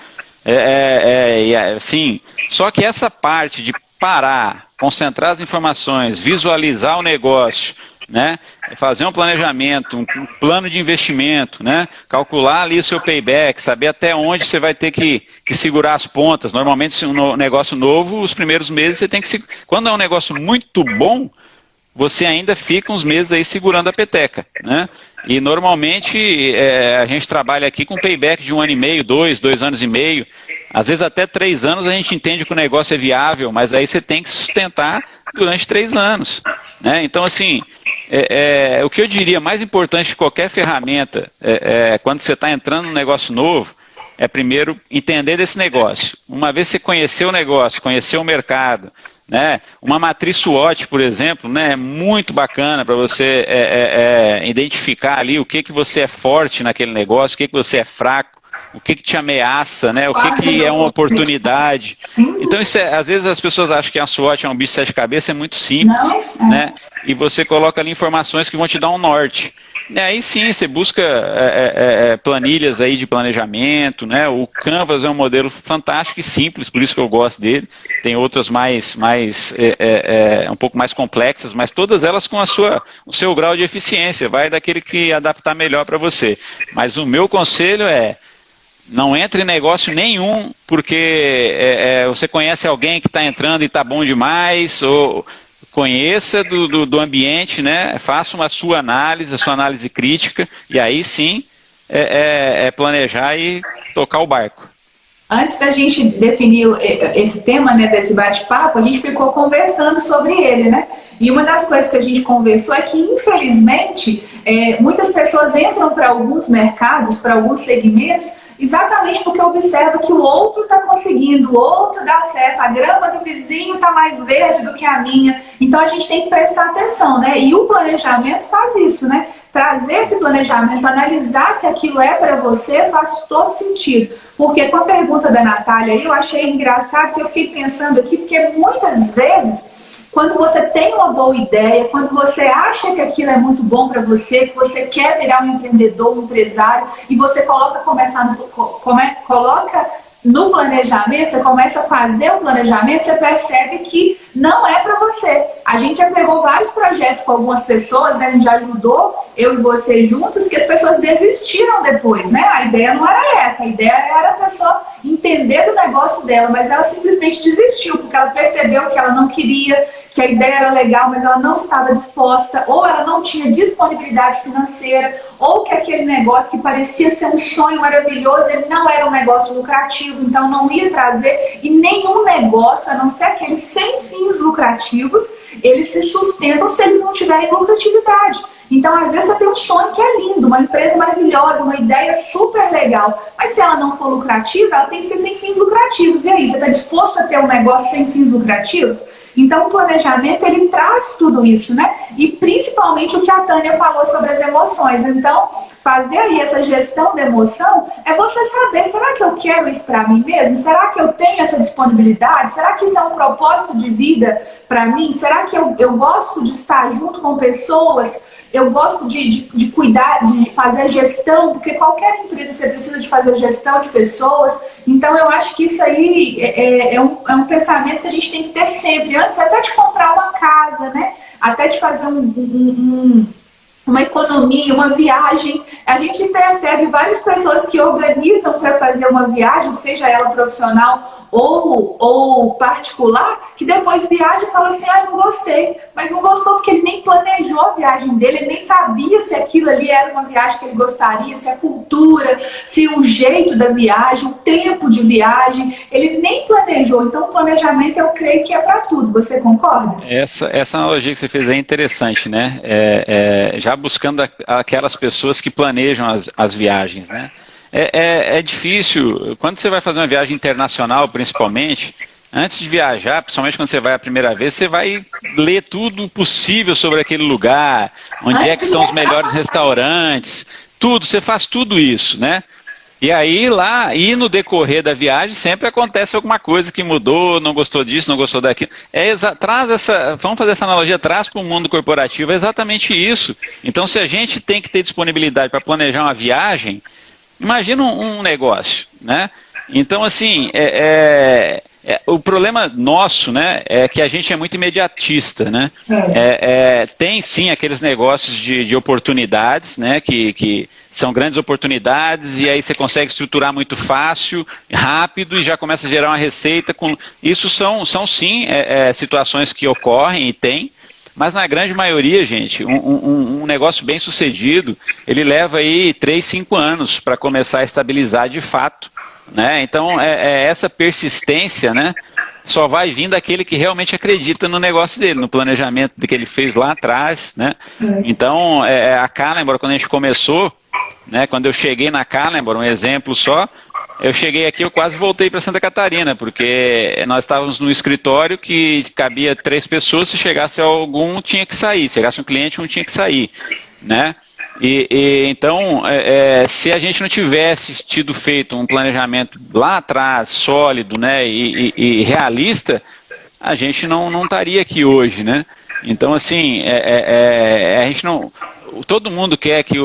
Assim, só que essa parte de parar, concentrar as informações, visualizar o negócio, né? Fazer um planejamento, um plano de investimento, né? Calcular ali o seu payback, saber até onde você vai ter que segurar as pontas. Normalmente, se um negócio novo, os primeiros meses você tem que... Quando é um negócio muito bom, você ainda fica uns meses aí segurando a peteca, né? E normalmente a gente trabalha aqui com payback de 1 ano e meio, 2 anos e meio, às vezes até 3 anos a gente entende que o negócio é viável, mas aí você tem que sustentar durante 3 anos, né? Então assim, o que eu diria mais importante de qualquer ferramenta, quando você está entrando num negócio novo, é primeiro entender desse negócio. Uma vez você conheceu o negócio, conheceu o mercado, né? Uma matriz SWOT, por exemplo, né? É muito bacana para você identificar ali o que você é forte naquele negócio, o que você é fraco, o que te ameaça, né? O que é uma oportunidade. Então, às vezes as pessoas acham que a SWOT é um bicho de 7 cabeças, é muito simples, né? E você coloca ali informações que vão te dar um norte. E aí sim, você busca planilhas aí de planejamento, né? O Canvas é um modelo fantástico e simples, por isso que eu gosto dele. Tem outras um pouco mais complexas, mas todas elas com o seu grau de eficiência, vai daquele que adaptar melhor para você. Mas o meu conselho não entre em negócio nenhum porque você conhece alguém que está entrando e está bom demais, ou conheça do ambiente, né? Faça a sua análise crítica, e aí sim planejar e tocar o barco. Antes da gente definir esse tema, né, desse bate-papo, a gente ficou conversando sobre ele, né? E uma das coisas que a gente conversou é que, infelizmente, muitas pessoas entram para alguns mercados, para alguns segmentos, exatamente porque observa que o outro está conseguindo, o outro dá certo, a grama do vizinho está mais verde do que a minha. Então a gente tem que prestar atenção, né? E o planejamento faz isso, né? Trazer esse planejamento, analisar se aquilo é para você, faz todo sentido. Porque com a pergunta da Natália, eu achei engraçado que eu fiquei pensando aqui, porque muitas vezes, quando você tem uma boa ideia, quando você acha que aquilo é muito bom para você, que você quer virar um empreendedor, um empresário, e você coloca no planejamento, você começa a fazer o planejamento, você percebe que não é para você. A gente já pegou vários projetos com algumas pessoas, né? A gente já ajudou, eu e você juntos, que as pessoas desistiram depois, né? A ideia não era essa, a ideia era a pessoa entender do negócio dela, mas ela simplesmente desistiu, porque ela percebeu que ela não queria, que a ideia era legal, mas ela não estava disposta, ou ela não tinha disponibilidade financeira, ou que aquele negócio que parecia ser um sonho maravilhoso, ele não era um negócio lucrativo, então não ia trazer, e nenhum negócio, a não ser aqueles sem fins lucrativos, eles se sustentam se eles não tiverem lucratividade. Então, às vezes, você tem um sonho que é lindo, uma empresa maravilhosa, uma ideia super legal, mas se ela não for lucrativa, ela tem que ser sem fins lucrativos. E aí, você está disposto a ter um negócio sem fins lucrativos? Então, o planejamento, ele traz tudo isso, né? E principalmente o que a Tânia falou sobre as emoções. Então, fazer aí essa gestão da emoção é você saber, será que eu quero isso para mim mesmo? Será que eu tenho essa disponibilidade? Será que isso é um propósito de vida para mim? Será que eu gosto de estar junto com pessoas? Eu gosto de cuidar, de fazer gestão, porque qualquer empresa você precisa de fazer gestão de pessoas. Então, eu acho que isso aí é um pensamento que a gente tem que ter sempre, antes até de comprar uma casa, né? Até de fazer uma economia, uma viagem. A gente percebe várias pessoas que organizam para fazer uma viagem, seja ela profissional ou particular, que depois viaja e fala assim, não gostei. Mas não gostou porque ele nem planejou a viagem dele, ele nem sabia se aquilo ali era uma viagem que ele gostaria, se a cultura, se o jeito da viagem, o tempo de viagem, ele nem planejou. Então, o planejamento, eu creio que é para tudo. Você concorda? Essa analogia que você fez é interessante, né? Já buscando aquelas pessoas que planejam as viagens, né? É difícil, quando você vai fazer uma viagem internacional, principalmente, antes de viajar, principalmente quando você vai a primeira vez, você vai ler tudo possível sobre aquele lugar, onde é que estão os melhores restaurantes, tudo, você faz tudo isso, né? E aí e no decorrer da viagem sempre acontece alguma coisa que mudou, não gostou disso, não gostou daquilo. Vamos fazer essa analogia, traz para o mundo corporativo, é exatamente isso. Então, se a gente tem que ter disponibilidade para planejar uma viagem, imagina um negócio, né? Então, assim, o problema nosso, né, é que a gente é muito imediatista, né? Tem sim aqueles negócios de oportunidades, né, que são grandes oportunidades e aí você consegue estruturar muito fácil, rápido e já começa a gerar uma receita. Isso são sim situações que ocorrem e tem. Mas na grande maioria, gente, um negócio bem sucedido, ele leva aí 3, 5 anos para começar a estabilizar de fato, né? Então, essa persistência, né, só vai vir daquele que realmente acredita no negócio dele, no planejamento que ele fez lá atrás, né? Então, a Callenborn, quando a gente começou, né, quando eu cheguei na Callenborn, um exemplo só, eu cheguei aqui, eu quase voltei para Santa Catarina, porque nós estávamos no escritório que cabia 3 pessoas, se chegasse algum, tinha que sair, se chegasse um cliente, um tinha que sair, né? Então, se a gente não tivesse tido feito um planejamento lá atrás, sólido, né, e realista, a gente não estaria aqui hoje, né? Então, assim, a gente não... Todo mundo quer que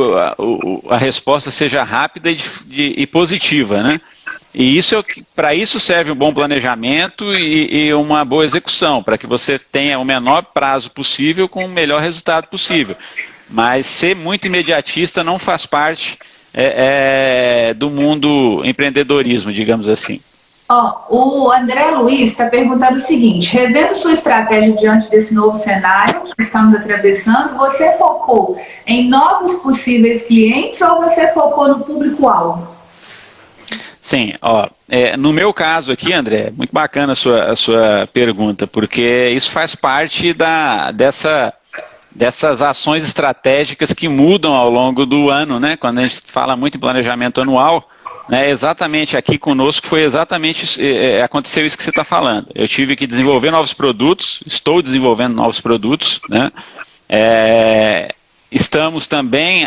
a resposta seja rápida e positiva, né? E para isso serve um bom planejamento e uma boa execução, para que você tenha o menor prazo possível com o melhor resultado possível. Mas ser muito imediatista não faz parte do mundo empreendedorismo, digamos assim. O André Luiz está perguntando o seguinte: revendo sua estratégia diante desse novo cenário que estamos atravessando, você focou em novos possíveis clientes ou você focou no público-alvo? Sim, no meu caso aqui, André, muito bacana a sua pergunta, porque isso faz parte dessas ações estratégicas que mudam ao longo do ano, né? Quando a gente fala muito em planejamento anual, né, exatamente aqui conosco aconteceu isso que você está falando. Eu tive que desenvolver novos produtos, estou desenvolvendo novos produtos, né? Estamos também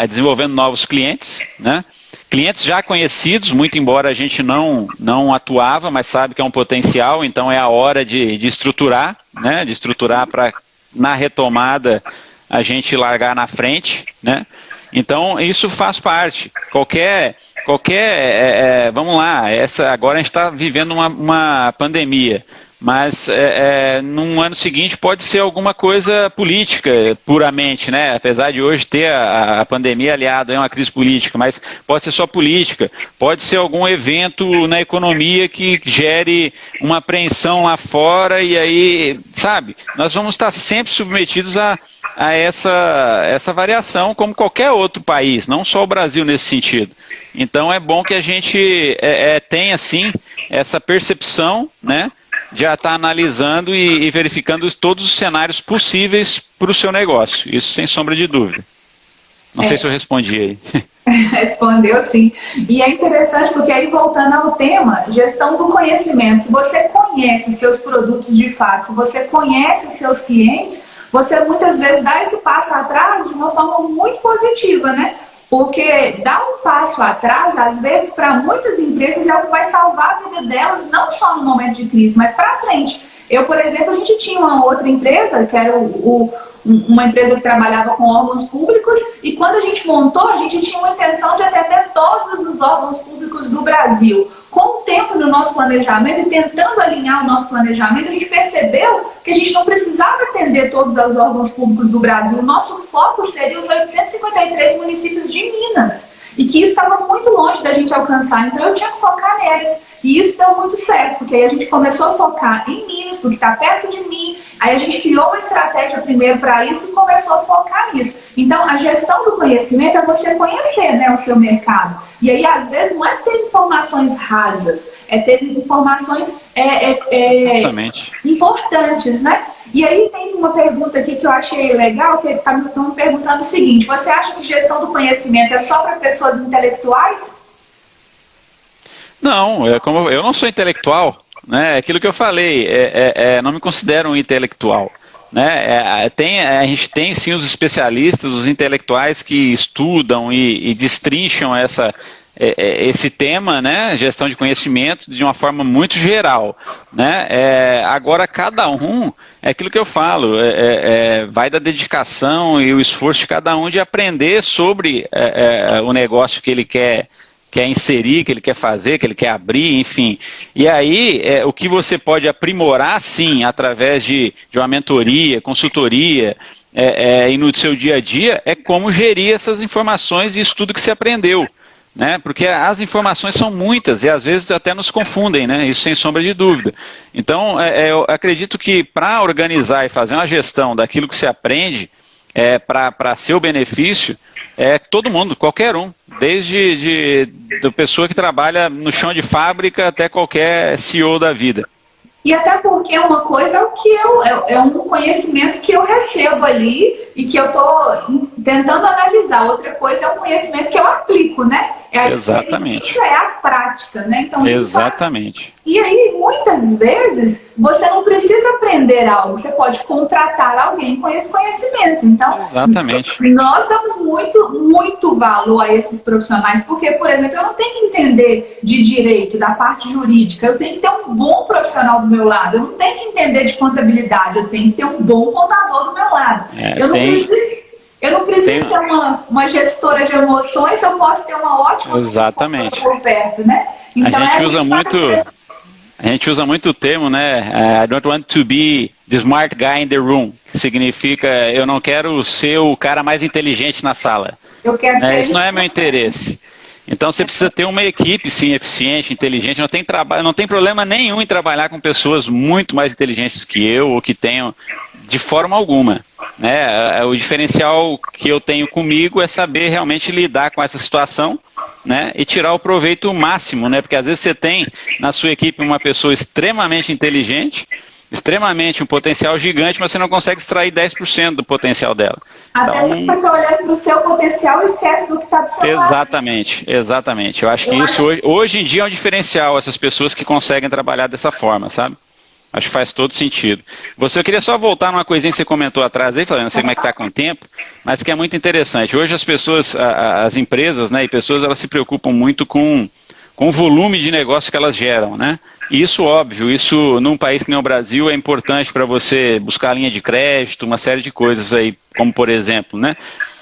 desenvolvendo novos clientes, né? Clientes já conhecidos, muito embora a gente não atuava, mas sabe que é um potencial, então é a hora de estruturar, né? De estruturar para, na retomada, a gente largar na frente, né? Então, isso faz parte. Vamos lá, agora a gente está vivendo uma pandemia, mas num ano seguinte pode ser alguma coisa política, puramente, né? Apesar de hoje ter a pandemia aliada a uma crise política, mas pode ser só política, pode ser algum evento na economia que gere uma apreensão lá fora e aí, sabe, nós vamos estar sempre submetidos a essa variação como qualquer outro país, não só o Brasil nesse sentido. Então é bom que a gente tenha, assim, essa percepção, né, de já estar analisando e verificando todos os cenários possíveis para o seu negócio. Isso sem sombra de dúvida. Não sei se eu respondi aí. Respondeu sim. E é interessante porque aí, voltando ao tema, gestão do conhecimento. Se você conhece os seus produtos de fato, se você conhece os seus clientes, você muitas vezes dá esse passo atrás de uma forma muito positiva, né? Porque dar um passo atrás, às vezes, para muitas empresas é o que vai salvar a vida delas, não só no momento de crise, mas para frente. Eu, por exemplo, a gente tinha uma outra empresa, que era uma empresa que trabalhava com órgãos públicos, e quando a gente montou, a gente tinha uma intenção de atender todos os órgãos públicos do Brasil. Com o tempo no nosso planejamento e tentando alinhar o nosso planejamento, a gente percebeu que a gente não precisava atender todos os órgãos públicos do Brasil. O nosso foco seria os 853 municípios de Minas. E que isso estava muito longe da gente alcançar. Então eu tinha que focar neles. E isso deu muito certo, porque aí a gente começou a focar em Minas, porque está perto de mim. Aí a gente criou uma estratégia primeiro para isso e começou a focar nisso. Então a gestão do conhecimento é você conhecer, né, o seu mercado. E aí às vezes não é ter informações rasas, é ter informações importantes, né? E aí tem uma pergunta aqui que eu achei legal, que estão me perguntando o seguinte: você acha que gestão do conhecimento é só para pessoas intelectuais? Não, como eu não sou intelectual, né? É aquilo que eu falei, não me considero um intelectual. Né? A gente tem sim os especialistas, os intelectuais que estudam e destrincham esse tema, né, gestão de conhecimento, de uma forma muito geral, né? Agora, cada um, é aquilo que eu falo, vai da dedicação e o esforço de cada um de aprender sobre o negócio que ele quer inserir, que ele quer fazer, que ele quer abrir, enfim. E aí, o que você pode aprimorar, sim, através de uma mentoria, consultoria, e no seu dia a dia, é como gerir essas informações e isso tudo que você aprendeu. Né? Porque as informações são muitas e às vezes até nos confundem, né? Isso sem sombra de dúvida. Então, eu acredito que para organizar e fazer uma gestão daquilo que você aprende, para seu benefício, todo mundo, qualquer um, desde da pessoa que trabalha no chão de fábrica até qualquer CEO da vida. E até porque uma coisa é um conhecimento que eu recebo ali e que eu estou tentando analisar. Outra coisa é o conhecimento que eu aplico, né? Exatamente. Isso é a prática, né? Então, exatamente. E aí, muitas vezes, você não precisa aprender algo, você pode contratar alguém com esse conhecimento. Então, exatamente. Nós damos muito valor a esses profissionais, porque, por exemplo, eu não tenho que entender de direito, da parte jurídica, eu tenho que ter um bom profissional do meu lado, eu não tenho que entender de contabilidade, eu tenho que ter um bom contador do meu lado. Eu não preciso ser uma gestora de emoções, eu posso ter uma ótima exatamente por perto, né? Então, a gente usa muito o termo, né? I don't want to be the smart guy in the room, que significa eu não quero ser o cara mais inteligente na sala. Isso não é meu interesse. Então você precisa ter uma equipe, sim, eficiente, inteligente. Não tem problema nenhum em trabalhar com pessoas muito mais inteligentes que eu ou que tenham de forma alguma. Né? O diferencial que eu tenho comigo é saber realmente lidar com essa situação, né? E tirar o proveito máximo, né? Porque às vezes você tem na sua equipe uma pessoa extremamente inteligente, extremamente um potencial gigante, mas você não consegue extrair 10% do potencial dela. Até porque você está olhando para o seu potencial e esquece do que está do seu lado. Exatamente. Eu acho que isso hoje em dia é um diferencial, essas pessoas que conseguem trabalhar dessa forma, sabe? Acho que faz todo sentido. Eu queria só voltar numa coisinha que você comentou atrás aí, falando, não sei como é que está com o tempo, mas que é muito interessante. Hoje as pessoas, as empresas, né, e pessoas, elas se preocupam muito com o volume de negócio que elas geram, né? E isso, óbvio, isso num país que nem o Brasil é importante para você buscar linha de crédito, uma série de coisas aí, como por exemplo, né?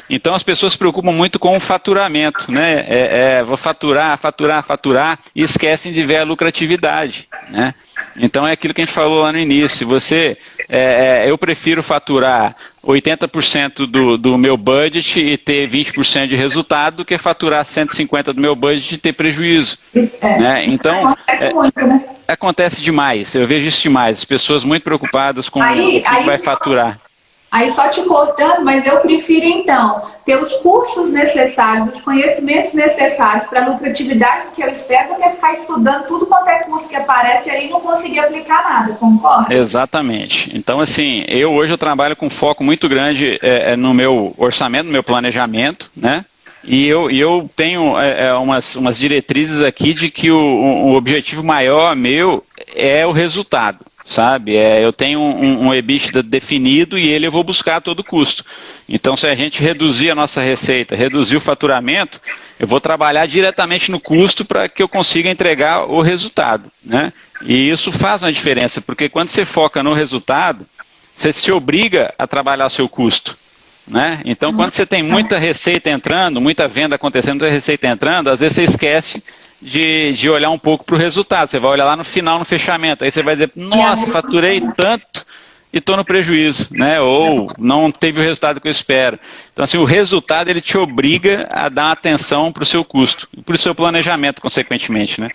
Então as pessoas se preocupam muito com o faturamento, né? Vou faturar, faturar, faturar e esquecem de ver a lucratividade, né? Então é aquilo que a gente falou lá no início. Eu prefiro faturar 80% do meu budget e ter 20% de resultado do que faturar 150% do meu budget e ter prejuízo. Né? Então, acontece muito, né? Acontece demais, eu vejo isso demais. As pessoas muito preocupadas com o que vai faturar. Aí só te cortando, mas eu prefiro então ter os cursos necessários, os conhecimentos necessários para a lucratividade que eu espero, do que ficar estudando tudo quanto é curso que aparece aí e não conseguir aplicar nada, concorda? Exatamente. Então, assim, hoje eu trabalho com foco muito grande no meu orçamento, no meu planejamento, né? E eu tenho umas diretrizes aqui de que o objetivo maior meu é o resultado, sabe? Eu tenho um EBITDA definido e ele eu vou buscar a todo custo. Então, se a gente reduzir a nossa receita, reduzir o faturamento, eu vou trabalhar diretamente no custo para que eu consiga entregar o resultado, né? E isso faz uma diferença, porque quando você foca no resultado, você se obriga a trabalhar o seu custo. Né? Então, quando você tem muita receita entrando, muita venda acontecendo, muita receita entrando, às vezes você esquece de olhar um pouco para o resultado. Você vai olhar lá no final, no fechamento. Aí você vai dizer, nossa, faturei tanto e estou no prejuízo, né? Ou não teve o resultado que eu espero. Então, assim, o resultado ele te obriga a dar atenção para o seu custo, para o seu planejamento, consequentemente, né?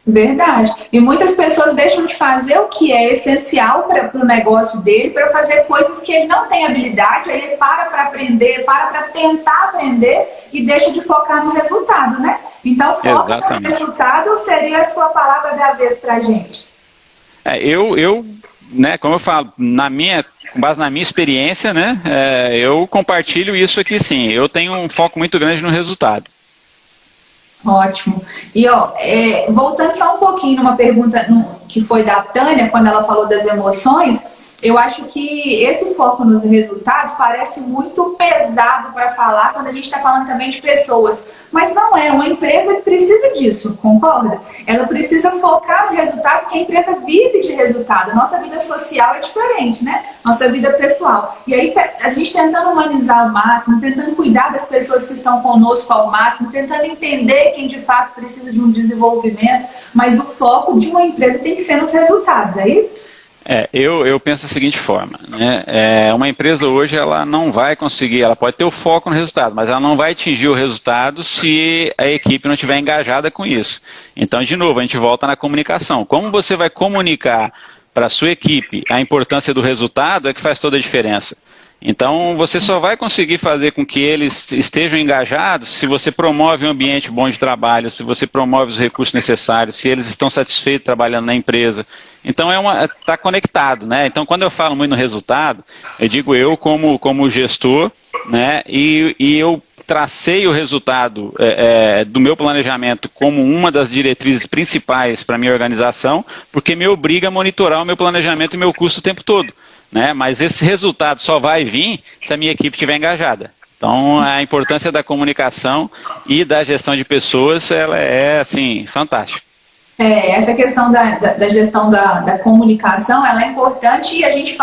Verdade. E muitas pessoas deixam de fazer o que é essencial para o negócio dele, para fazer coisas que ele não tem habilidade, aí ele para aprender, para tentar aprender e deixa de focar no resultado, né? Então, foco no resultado seria a sua palavra da vez para a gente. Né, como eu falo, com base na minha experiência, né, eu compartilho isso aqui sim. Eu tenho um foco muito grande no resultado. Ótimo. E voltando só um pouquinho numa pergunta que foi da Tânia, quando ela falou das emoções, eu acho que esse foco nos resultados parece muito pesado para falar quando a gente está falando também de pessoas. Mas não é, uma empresa precisa disso, concorda? Ela precisa focar no resultado, porque a empresa vive de resultado. Nossa vida social é diferente, né? Nossa vida pessoal. E aí a gente tentando humanizar ao máximo, tentando cuidar das pessoas que estão conosco ao máximo, tentando entender quem de fato precisa de um desenvolvimento, mas o foco de uma empresa tem que ser nos resultados, é isso? Eu penso da seguinte forma, né? Uma empresa hoje ela não vai conseguir, ela pode ter o foco no resultado, mas ela não vai atingir o resultado se a equipe não estiver engajada com isso. Então, de novo, a gente volta na comunicação. Como você vai comunicar para a sua equipe a importância do resultado é que faz toda a diferença. Então, você só vai conseguir fazer com que eles estejam engajados se você promove um ambiente bom de trabalho, se você promove os recursos necessários, se eles estão satisfeitos trabalhando na empresa. Então, está conectado, né? Então, quando eu falo muito no resultado, eu digo eu como gestor, né? E eu tracei o resultado do meu planejamento como uma das diretrizes principais para a minha organização, porque me obriga a monitorar o meu planejamento e meu custo o tempo todo. Né? Mas esse resultado só vai vir se a minha equipe estiver engajada. Então, a importância da comunicação e da gestão de pessoas, ela é, assim, fantástica. Essa questão da gestão da comunicação, ela é importante e a gente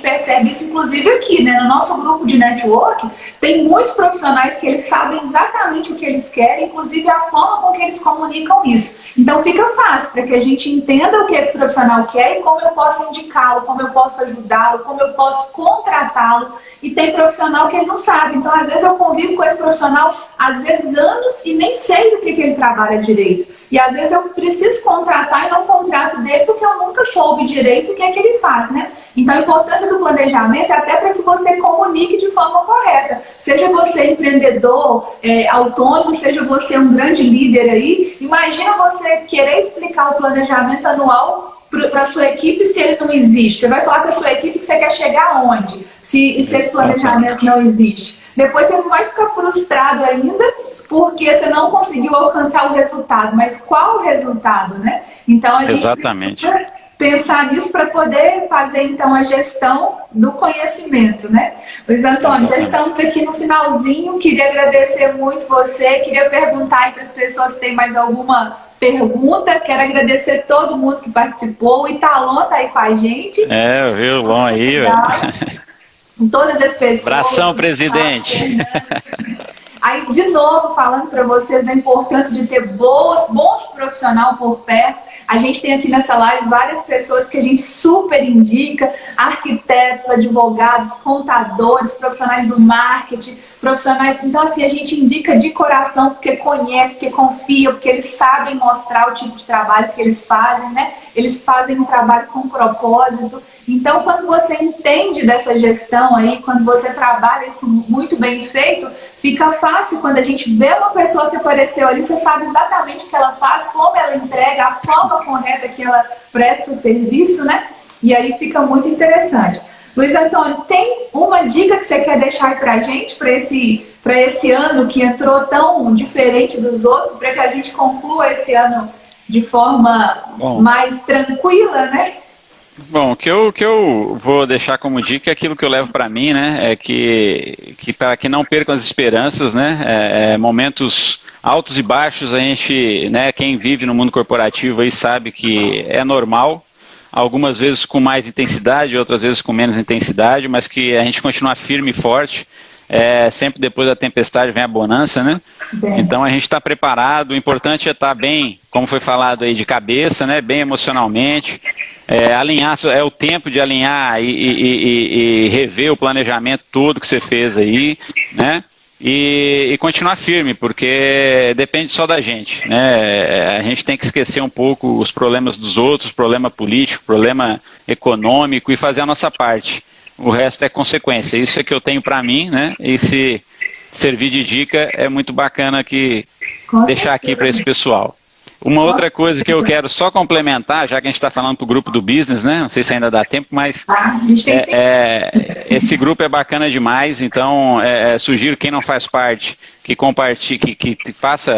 percebe isso inclusive aqui, né? No nosso grupo de network, tem muitos profissionais que eles sabem exatamente o que eles querem, inclusive a forma com que eles comunicam isso. Então fica fácil para que a gente entenda o que esse profissional quer e como eu posso indicá-lo, como eu posso ajudá-lo, como eu posso contratá-lo. E tem profissional que ele não sabe. Então, às vezes eu convivo com esse profissional, às vezes anos, e nem sei do que ele trabalha direito. E às vezes eu preciso contratar e não contrato dele porque eu nunca soube direito o que é que ele faz, né? Então a importância do planejamento é até para que você comunique de forma correta. Seja você empreendedor, autônomo, seja você um grande líder aí, imagina você querer explicar o planejamento anual para a sua equipe se ele não existe. Você vai falar com a sua equipe que você quer chegar aonde, se esse planejamento não existe. Depois você vai ficar frustrado ainda porque você não conseguiu alcançar o resultado. Mas qual o resultado, né? Então a gente precisa pensar nisso para poder fazer então a gestão do conhecimento, né? Luiz Antônio, já estamos aqui no finalzinho. Queria agradecer muito você. Queria perguntar aí para as pessoas se tem mais alguma pergunta. Quero agradecer todo mundo que participou. O Italon está aí com a gente. Eu vi o Lon aí, velho. todas as pessoas. Abração, presidente. Aí, de novo, falando para vocês da importância de ter bons profissionais por perto. A gente tem aqui nessa live várias pessoas que a gente super indica, arquitetos, advogados, contadores, profissionais do marketing, profissionais... Então, assim, a gente indica de coração porque conhece, porque confia, porque eles sabem mostrar o tipo de trabalho que eles fazem, né? Eles fazem um trabalho com propósito. Então, quando você entende dessa gestão aí, quando você trabalha isso muito bem feito, fica fácil quando a gente vê uma pessoa que apareceu ali, você sabe exatamente o que ela faz, como ela entrega, a forma correta que ela presta o serviço, né? E aí fica muito interessante. Luiz Antônio, tem uma dica que você quer deixar aí pra gente, para esse ano que entrou tão diferente dos outros, para que a gente conclua esse ano de forma mais tranquila, né? Bom, o que eu vou deixar como dica é aquilo que eu levo para mim, né? É que para que não percam as esperanças, né? Momentos altos e baixos, a gente, né? Quem vive no mundo corporativo aí sabe que é normal, algumas vezes com mais intensidade, outras vezes com menos intensidade, mas que a gente continua firme e forte. Sempre depois da tempestade vem a bonança, né? Então a gente está preparado, o importante é estar bem, como foi falado aí, de cabeça, né? Bem emocionalmente, alinhar, é o tempo de alinhar e rever o planejamento todo que você fez aí, né? E continuar firme, porque depende só da gente, né? A gente tem que esquecer um pouco os problemas dos outros, problema político, problema econômico e fazer a nossa parte. O resto é consequência. Isso é que eu tenho para mim, né? E se servir de dica, é muito bacana deixar aqui para esse pessoal. Uma outra coisa que eu quero só complementar, já que a gente está falando para o grupo do business, né? Não sei se ainda dá tempo, mas esse grupo é bacana demais, então sugiro quem não faz parte que compartilhe, que faça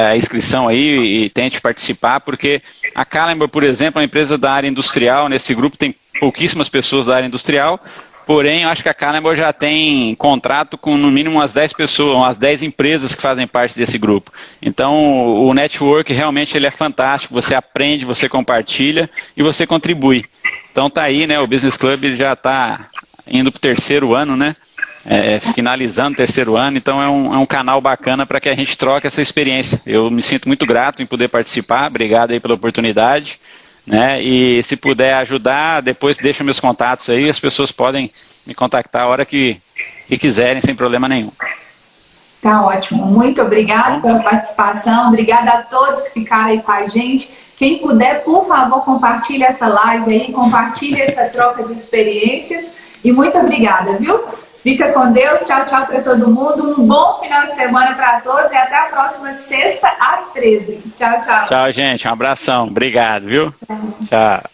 a inscrição aí e tente participar, porque a Calember, por exemplo, é uma empresa da área industrial, nesse grupo tem pouquíssimas pessoas da área industrial, porém, eu acho que a Calember já tem contrato com no mínimo umas 10 pessoas, umas 10 empresas que fazem parte desse grupo. Então, o network realmente ele é fantástico, você aprende, você compartilha e você contribui. Então tá aí, né? O Business Club ele já está indo para o 3º ano, né? Finalizando o 3º ano, então é um canal bacana para que a gente troque essa experiência. Eu me sinto muito grato em poder participar, obrigado aí pela oportunidade. Né? E se puder ajudar, depois deixa meus contatos aí, as pessoas podem me contactar a hora que quiserem, sem problema nenhum. Tá ótimo, muito obrigada pela participação, obrigada a todos que ficaram aí com a gente. Quem puder, por favor, compartilhe essa live aí, compartilhe essa troca de experiências e muito obrigada, viu? Fica com Deus, tchau, tchau para todo mundo, um bom final de semana para todos e até a próxima sexta às 13. Tchau, tchau. Tchau, gente, um abração, obrigado, viu? Tchau.